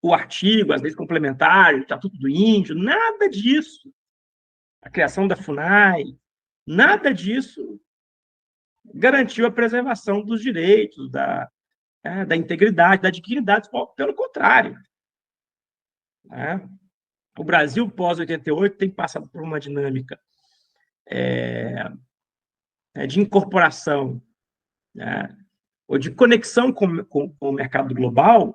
o artigo, as leis complementares, o Estatuto do Índio, nada disso, a criação da FUNAI, nada disso garantiu a preservação dos direitos, da integridade, da dignidade, pelo contrário. Né? O Brasil, pós-88, tem passado por uma dinâmica de incorporação, né, ou de conexão com o mercado global,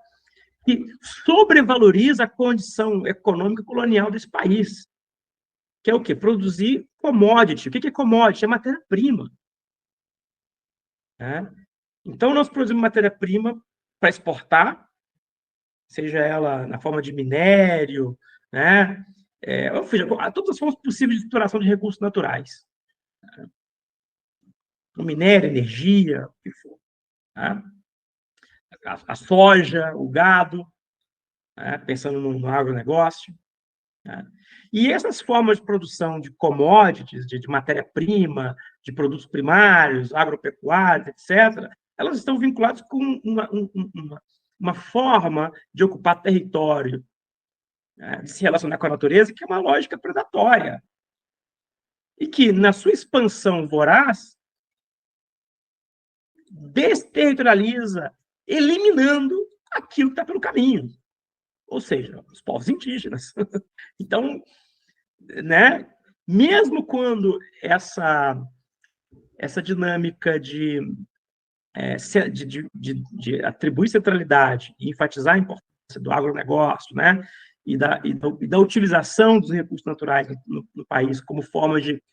que sobrevaloriza a condição econômica colonial desse país, que é o quê? Produzir commodity. O que é commodity? É matéria-prima. Né? Então, nós produzimos matéria-prima para exportar, seja ela na forma de minério, né? Ou seja, todas as formas possíveis de exploração de recursos naturais. Né? O minério, energia, o que for. Né? A soja, o gado, né? Pensando no agronegócio. Né? E essas formas de produção de commodities, de matéria-prima, de produtos primários, agropecuários, etc., elas estão vinculadas com uma forma de ocupar território, né, de se relacionar com a natureza, que é uma lógica predatória. E que, na sua expansão voraz, desterritorializa, eliminando aquilo que está pelo caminho. Ou seja, os povos indígenas. Então, né, mesmo quando essa dinâmica de atribuir centralidade e enfatizar a importância do agronegócio, né, e da utilização dos recursos naturais no país como forma de,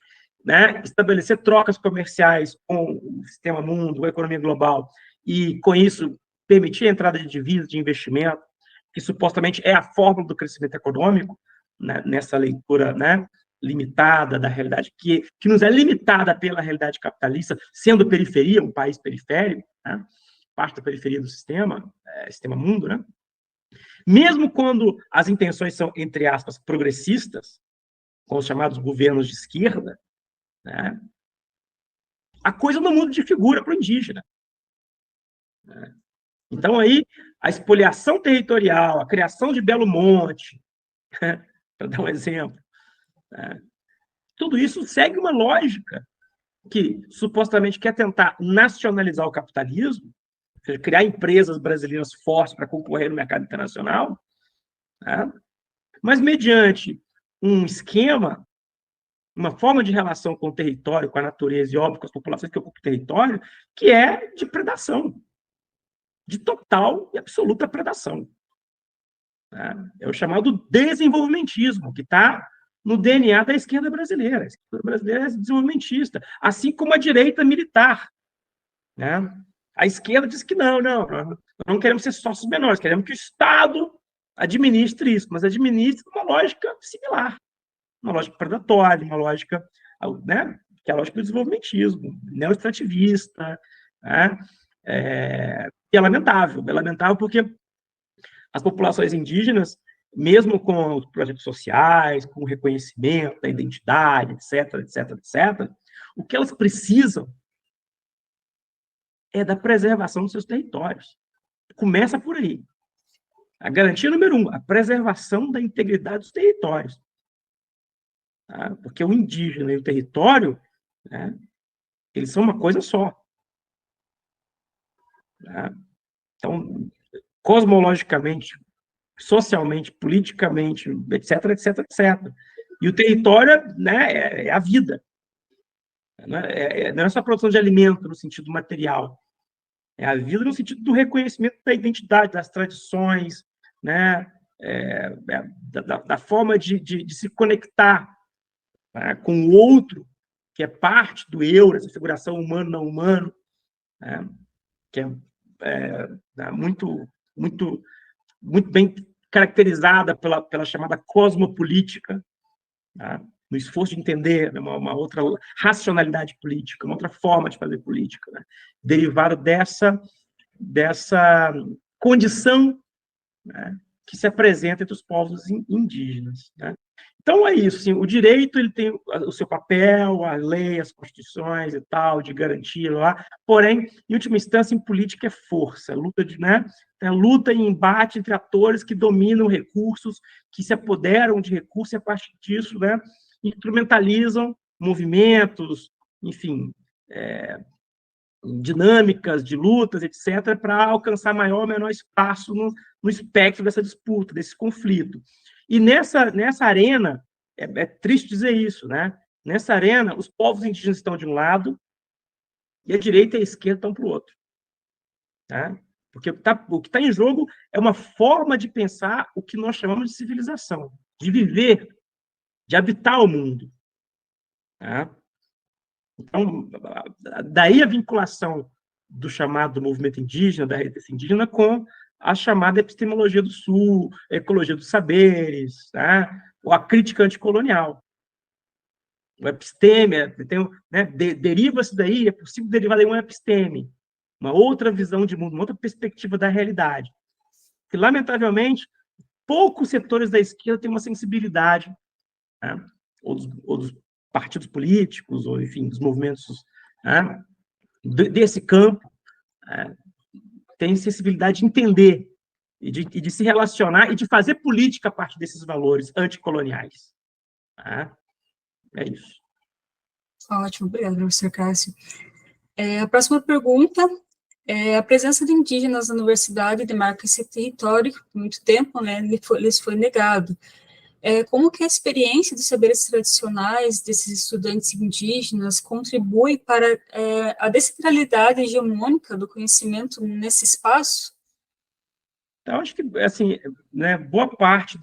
né, estabelecer trocas comerciais com o sistema mundo, a economia global, e, com isso, permitir a entrada de divisas, de investimento, que supostamente é a fórmula do crescimento econômico, né, nessa leitura, né, limitada da realidade, que nos é limitada pela realidade capitalista, sendo periferia, um país periférico, né, parte da periferia do sistema mundo, né? Mesmo quando as intenções são, entre aspas, progressistas, com os chamados governos de esquerda, né, a coisa não muda de figura para o indígena. Então, aí, a espoliação territorial, a criação de Belo Monte, para dar um exemplo, tudo isso segue uma lógica que supostamente quer tentar nacionalizar o capitalismo, ou seja, criar empresas brasileiras fortes para concorrer no mercado internacional, né? Mas mediante um esquema, uma forma de relação com o território, com a natureza e, óbvio, com as populações que ocupam o território, que é de predação, de total e absoluta predação. É o chamado desenvolvimentismo, que está no DNA da esquerda brasileira. A esquerda brasileira é desenvolvimentista, assim como a direita militar. Né? A esquerda diz que não, nós não queremos ser sócios menores, queremos que o Estado administre isso, mas administre uma lógica similar, uma lógica predatória, uma lógica, né, que é a lógica do desenvolvimentismo, neoextrativista, né? E é lamentável porque as populações indígenas, mesmo com os projetos sociais, com o reconhecimento da identidade, etc., o que elas precisam é da preservação dos seus territórios. Começa por aí. A garantia número 1, a preservação da integridade dos territórios. Tá? Porque o indígena e o território, né, eles são uma coisa só. Tá? Então, cosmologicamente, socialmente, politicamente, etc. E o território, né, é a vida. Não é só a produção de alimento no sentido material, é a vida no sentido do reconhecimento da identidade, das tradições, né, da forma de se conectar, né, com o outro, que é parte do eu, essa figuração humano-não humano, né, que é muito bem caracterizada pela chamada cosmopolítica, tá? No esforço de entender, né, uma outra racionalidade política, uma outra forma de fazer política, né, derivada dessa condição, né, que se apresenta entre os povos indígenas. Né? Então, é isso. Assim, o direito ele tem o seu papel, a lei, as constituições e tal, de garantia lá. Porém, em última instância, em política é força, né? Luta e embate entre atores que dominam recursos, que se apoderam de recursos e, a partir disso, né, instrumentalizam movimentos, enfim, dinâmicas de lutas, etc., para alcançar maior ou menor espaço no espectro dessa disputa, desse conflito. E nessa arena, é triste dizer isso, né? Nessa arena, os povos indígenas estão de um lado e a direita e a esquerda estão para o outro. Tá? Porque o que está em jogo é uma forma de pensar o que nós chamamos de civilização, de viver, de habitar o mundo. Tá? Então, daí a vinculação do chamado movimento indígena, da resistência indígena, com a chamada epistemologia do Sul, a ecologia dos saberes, tá? Ou a crítica anticolonial. O episteme, né, deriva-se daí, é possível derivar daí um episteme, uma outra visão de mundo, uma outra perspectiva da realidade. Que, lamentavelmente, poucos setores da esquerda têm uma sensibilidade, né? ou dos partidos políticos, ou, enfim, dos movimentos, né, desse campo, né, tem sensibilidade de entender e de se relacionar e de fazer política a partir desses valores anticoloniais. Né? É isso. Ótimo, obrigado, professor Cássio. A próxima pergunta a presença de indígenas na universidade demarca esse território que, por muito tempo, né, lhes foi negado. Como que a experiência dos saberes tradicionais desses estudantes indígenas contribui para a descentralidade hegemônica do conhecimento nesse espaço? Então, acho que, assim, né, boa parte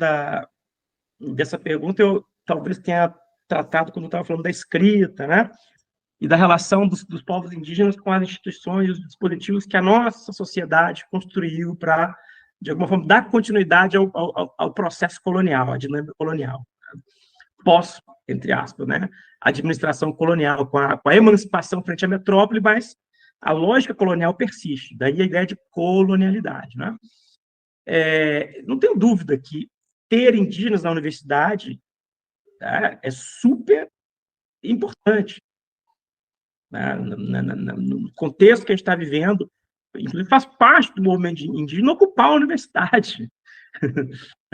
dessa pergunta eu talvez tenha tratado quando eu estava falando da escrita, né, e da relação dos povos indígenas com as instituições e os dispositivos que a nossa sociedade construiu para, de alguma forma, dar continuidade ao processo colonial, à dinâmica colonial. Pós, entre aspas, né, a administração colonial, com a emancipação frente à metrópole, mas a lógica colonial persiste, daí a ideia de colonialidade. Né? Não tenho dúvida que ter indígenas na universidade, tá, é super importante. né, no contexto que a gente está vivendo, inclusive faz parte do movimento indígena ocupar a universidade.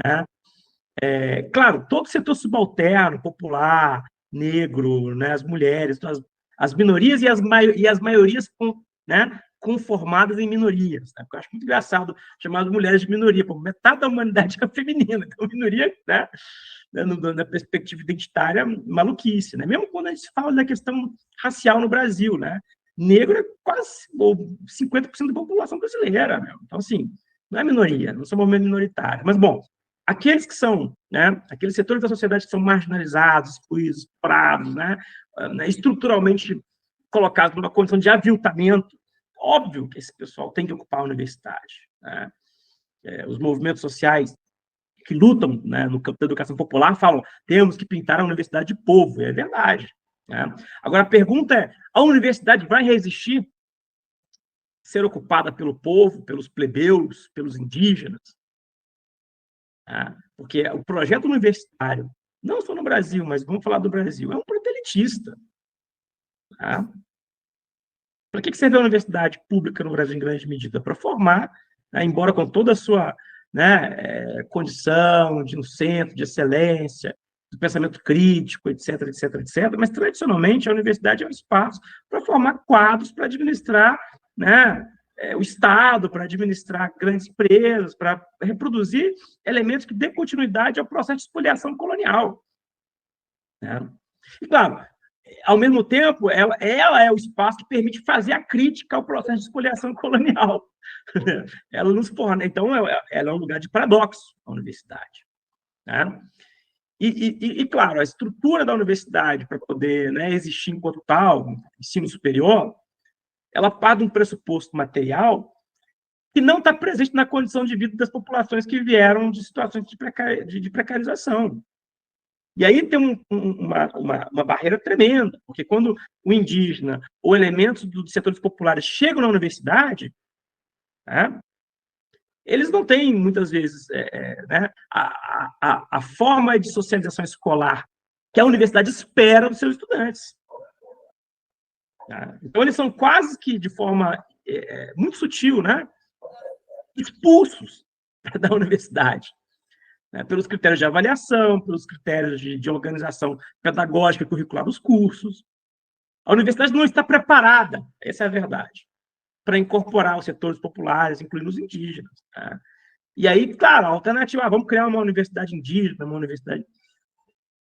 Né? Claro, todo o setor subalterno, popular, negro, né, as mulheres, as minorias e as maiorias né, conformadas em minorias. Né? Eu acho muito engraçado chamar as mulheres de minoria, porque metade da humanidade é feminina, então minoria, né, na perspectiva identitária, maluquice. Né? Mesmo quando a gente fala da questão racial no Brasil, né? Negro é quase 50% da população brasileira. Né? Então, assim, não é minoria, não somos minoritários. Mas, bom, aqueles que são, né, aqueles setores da sociedade que são marginalizados, excluídos, estuprados, né, estruturalmente colocados numa condição de aviltamento, óbvio que esse pessoal tem que ocupar a universidade. Né? Os movimentos sociais que lutam, né, no campo da educação popular falam temos que pintar a universidade de povo, é verdade. Né? Agora, a pergunta é, a universidade vai resistir ser ocupada pelo povo, pelos plebeus, pelos indígenas? Porque o projeto universitário, não só no Brasil, mas vamos falar do Brasil, é um proselitista. Para que serve a universidade pública no Brasil, em grande medida? Para formar, né, embora com toda a sua, né, condição de um centro de excelência, do pensamento crítico, etc., etc., etc., mas, tradicionalmente, a universidade é um espaço para formar quadros para administrar, né, o Estado, para administrar grandes empresas, para reproduzir elementos que dêem continuidade ao processo de espoliação colonial. Né? E, claro, ao mesmo tempo, ela é o espaço que permite fazer a crítica ao processo de espoliação colonial. Ela nos forma. Então, ela é um lugar de paradoxo, a universidade. Né? E, claro, a estrutura da universidade, para poder, né, existir enquanto tal, ensino superior, ela parte de um pressuposto material que não está presente na condição de vida das populações que vieram de situações de precarização. E aí tem uma barreira tremenda, porque quando o indígena ou elementos dos setores populares chegam na universidade, né, eles não têm, muitas vezes, né, a forma de socialização escolar que a universidade espera dos seus estudantes. Tá? Então, eles são quase que, de forma muito sutil, né, expulsos da universidade. Né, pelos critérios de avaliação, pelos critérios de organização pedagógica e curricular dos cursos. A universidade não está preparada, essa é a verdade, para incorporar os setores populares, incluindo os indígenas. Né? E aí, claro, a alternativa, vamos criar uma universidade indígena, uma universidade...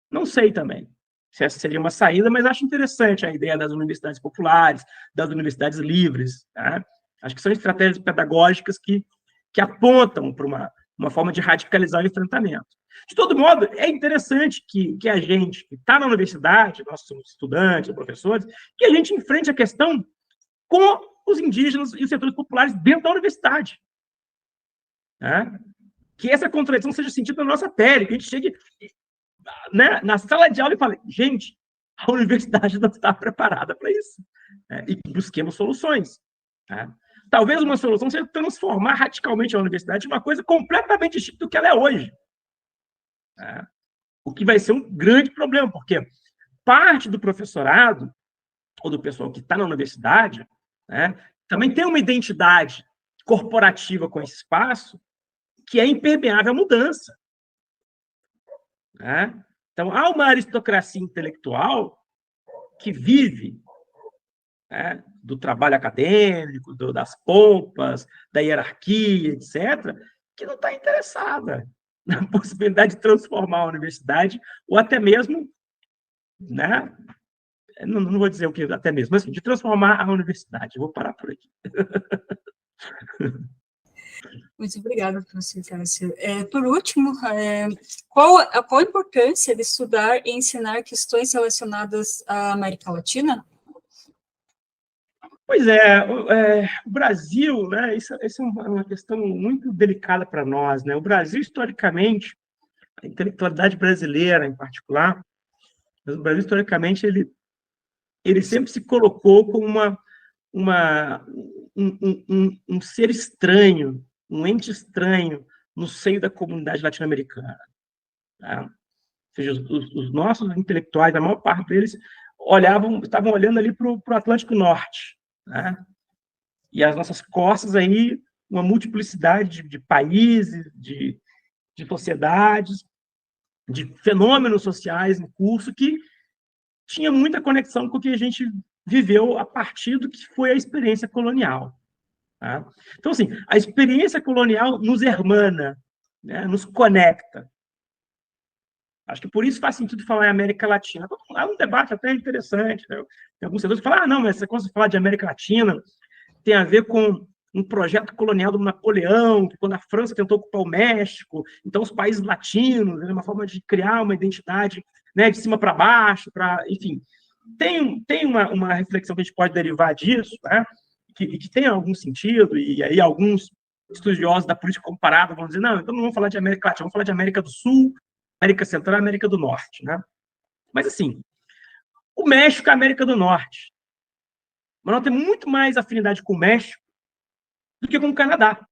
Não sei também se essa seria uma saída, mas acho interessante a ideia das universidades populares, das universidades livres. Tá? Acho que são estratégias pedagógicas que apontam para uma forma de radicalizar o enfrentamento. De todo modo, é interessante que a gente que está na universidade, nós somos estudantes, professores, que a gente enfrente a questão com os indígenas e os setores populares dentro da universidade. Né? Que essa contradição seja sentida na nossa pele, que a gente chegue, né, na sala de aula e fale, gente, a universidade não está preparada para isso. Né? E busquemos soluções. Né? Talvez uma solução seja transformar radicalmente a universidade em uma coisa completamente distinta do que ela é hoje. Né? O que vai ser um grande problema, porque parte do professorado, ou do pessoal que está na universidade, né, também tem uma identidade corporativa com esse espaço que é impermeável à mudança. Né? Então, há uma aristocracia intelectual que vive, né, do trabalho acadêmico, das pompas, da hierarquia, etc., que não está interessada na possibilidade de transformar a universidade, ou até mesmo, né, não vou dizer o que até mesmo, mas assim, de transformar a universidade. Eu vou parar por aqui. Muito obrigada, professor Cássio. Por último, qual a importância de estudar e ensinar questões relacionadas à América Latina? Pois é, o Brasil, né, isso é uma questão muito delicada para nós. Né? O Brasil, historicamente, a intelectualidade brasileira, em particular, mas o Brasil, historicamente, ele sempre se colocou como um ser estranho, um ente estranho no seio da comunidade latino-americana. Tá? Ou seja, os nossos intelectuais, a maior parte deles, estavam olhando ali para o Atlântico Norte, né? E as nossas costas aí, uma multiplicidade de países, de sociedades, de fenômenos sociais em curso que tinha muita conexão com o que a gente viveu a partir do que foi a experiência colonial. Tá? Então, assim, a experiência colonial nos hermana, né, nos conecta. Acho que por isso faz sentido falar em América Latina. Há um debate até interessante. Né? Tem alguns setores que falam, não, mas você quando falar de América Latina, tem a ver com um projeto colonial do Napoleão, que quando a França tentou ocupar o México, então os países latinos, né, uma forma de criar uma identidade, né, de cima para baixo, enfim. Tem uma reflexão que a gente pode derivar disso, né, que tem algum sentido, e aí alguns estudiosos da política comparada vão dizer, não, então não vamos falar de América Latina, vamos falar de América do Sul, América Central e América do Norte. Né? Mas, assim, o México é a América do Norte. Mas nós temos muito mais afinidade com o México do que com o Canadá.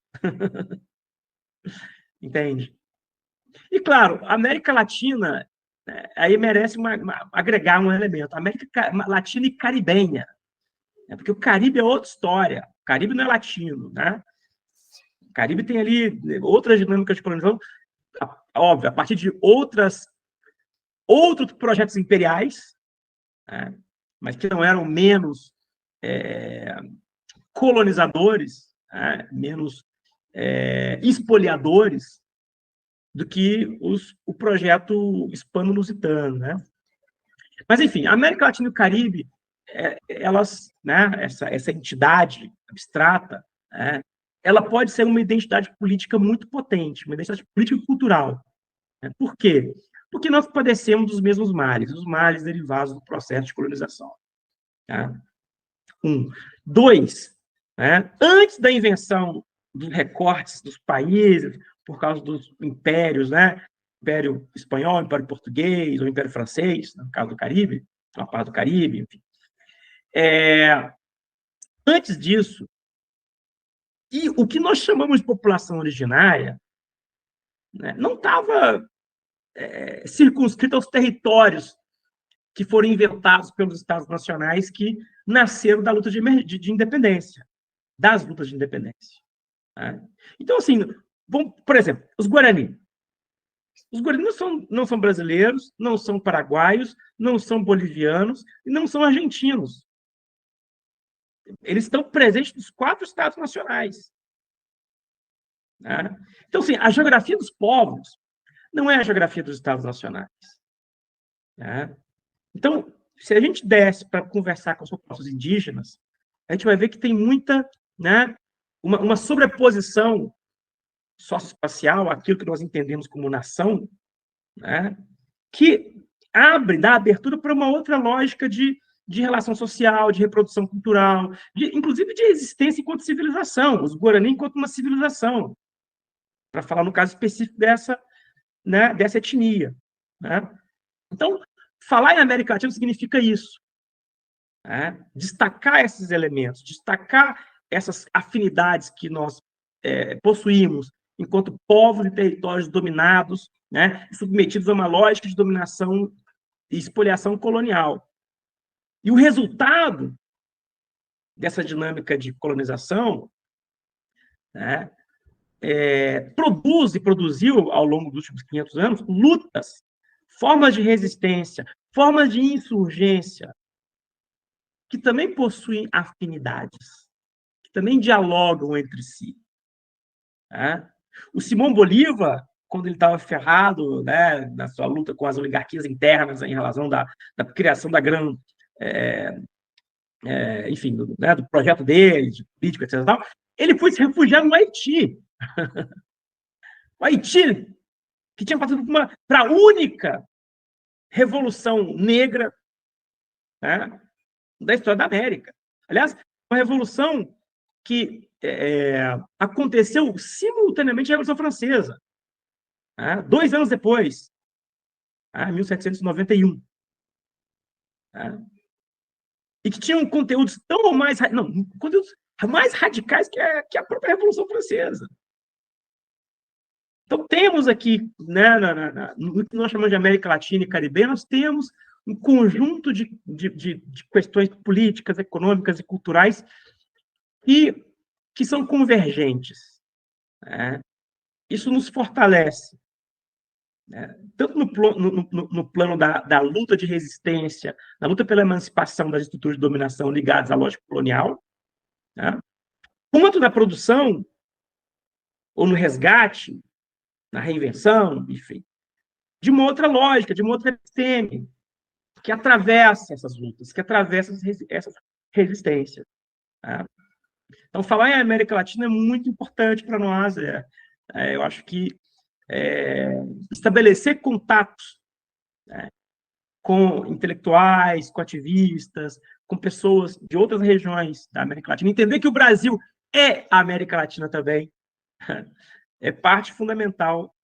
Entende? E, claro, a América Latina aí merece agregar um elemento. América Latina e caribenha. Né? Porque o Caribe é outra história. O Caribe não é latino. Né? O Caribe tem ali outras dinâmicas de colonização, óbvio, a partir de outros projetos imperiais, né? Mas que não eram menos colonizadores, né? Menos espoliadores do que o projeto hispano-lusitano, né? Mas, enfim, a América Latina e o Caribe, elas, né, essa entidade abstrata, né, ela pode ser uma identidade política muito potente, uma identidade política e cultural. Né? Por quê? Porque nós padecemos dos mesmos males, os males derivados do processo de colonização. Tá? 1. 2. Né? Antes da invenção dos recortes dos países, por causa dos impérios, né? Império Espanhol, Império Português, ou Império Francês, no caso do Caribe, uma parte do Caribe, enfim. Antes disso, e o que nós chamamos de população originária, né, não estava circunscrito aos territórios que foram inventados pelos Estados nacionais que nasceram da luta de independência, das lutas de independência. Né? Então, assim, por exemplo, os Guarani. Os Guarani não são brasileiros, não são paraguaios, não são bolivianos e não são argentinos. Eles estão presentes nos 4 estados nacionais. Né? Então, assim, a geografia dos povos não é a geografia dos estados nacionais. Né? Então, se a gente desce para conversar com os povos indígenas, a gente vai ver que tem muita, né, uma sobreposição socioespacial, aquilo que nós entendemos como nação, né, que dá abertura para uma outra lógica de relação social, de reprodução cultural, inclusive de existência enquanto civilização, os Guarani enquanto uma civilização, para falar no caso específico dessa etnia. Né? Então, falar em América Latina significa isso. Né? Destacar esses elementos, destacar essas afinidades que nós possuímos enquanto povos e territórios dominados, né, submetidos a uma lógica de dominação e expoliação colonial. E o resultado dessa dinâmica de colonização, né, produziu, ao longo dos últimos 500 anos, lutas, formas de resistência, formas de insurgência, que também possuem afinidades, que também dialogam entre si. Né? O Simão Bolívar, quando ele estava ferrado, né, na sua luta com as oligarquias internas em relação da criação da grande, enfim, do projeto dele, de político, etc. Ele foi se refugiar no Haiti. O Haiti, que tinha passado para a única revolução negra, né, da história da América. Aliás, uma revolução que aconteceu simultaneamente à Revolução Francesa, 2 anos depois, em 1791. E que tinham conteúdos tão mais... Não, conteúdos mais radicais que a própria Revolução Francesa. Então, temos aqui, né, no que nós chamamos de América Latina e Caribe, nós temos um conjunto de questões políticas, econômicas e culturais que são convergentes, né? Isso nos fortalece, né? Tanto no plano da luta de resistência, na luta pela emancipação das estruturas de dominação ligadas à lógica colonial, né? Quanto na produção, ou no resgate, na reinvenção, enfim, de uma outra lógica, de uma outra episteme, que atravessa essas lutas, que atravessa essas resistências, né? Então, falar em América Latina é muito importante para nós. Eu acho que estabelecer contatos, né, com intelectuais, com ativistas, com pessoas de outras regiões da América Latina, entender que o Brasil é a América Latina também, é parte fundamental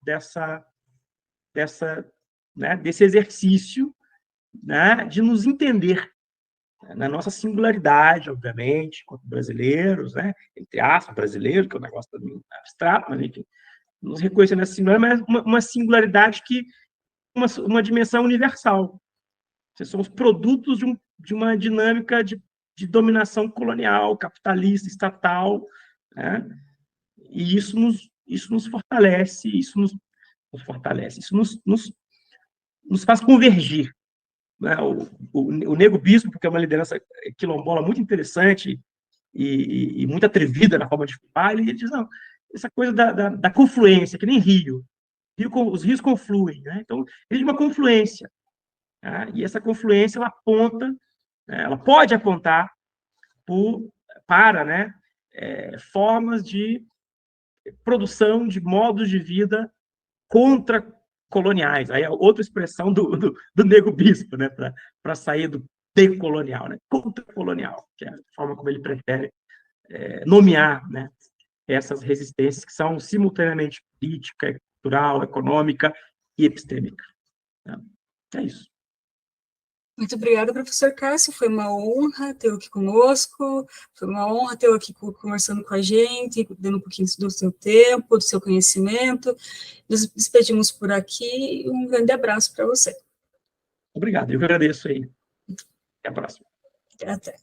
né, desse exercício, né, de nos entender na nossa singularidade, obviamente, como brasileiros, né, entre aspas, brasileiros, que é um negócio também abstrato, mas enfim, nos reconhecendo nessa singularidade, mas uma singularidade que uma dimensão universal. Vocês somos produtos de uma dinâmica de dominação colonial, capitalista, estatal, né? E isso nos fortalece, isso nos faz convergir, né? O Nego Bispo, porque é uma liderança quilombola muito interessante e muito atrevida na forma de falar, ele diz, não, essa coisa da confluência, que nem rio, os rios confluem, né? Então, existe uma confluência, né? E essa confluência, ela aponta, né? Ela pode apontar para, né, formas de produção de modos de vida contra-coloniais. Aí é outra expressão do Nego Bispo, né, para sair do decolonial, né, contra-colonial, que é a forma como ele prefere nomear, né, essas resistências que são simultaneamente política, cultural, econômica e epistêmica. É isso. Muito obrigada, professor Cássio. Foi uma honra tê-lo aqui conosco, foi uma honra tê-lo aqui conversando com a gente, dando um pouquinho do seu tempo, do seu conhecimento. Nos despedimos por aqui e um grande abraço para você. Obrigado, eu que agradeço aí. Até a próxima. Até.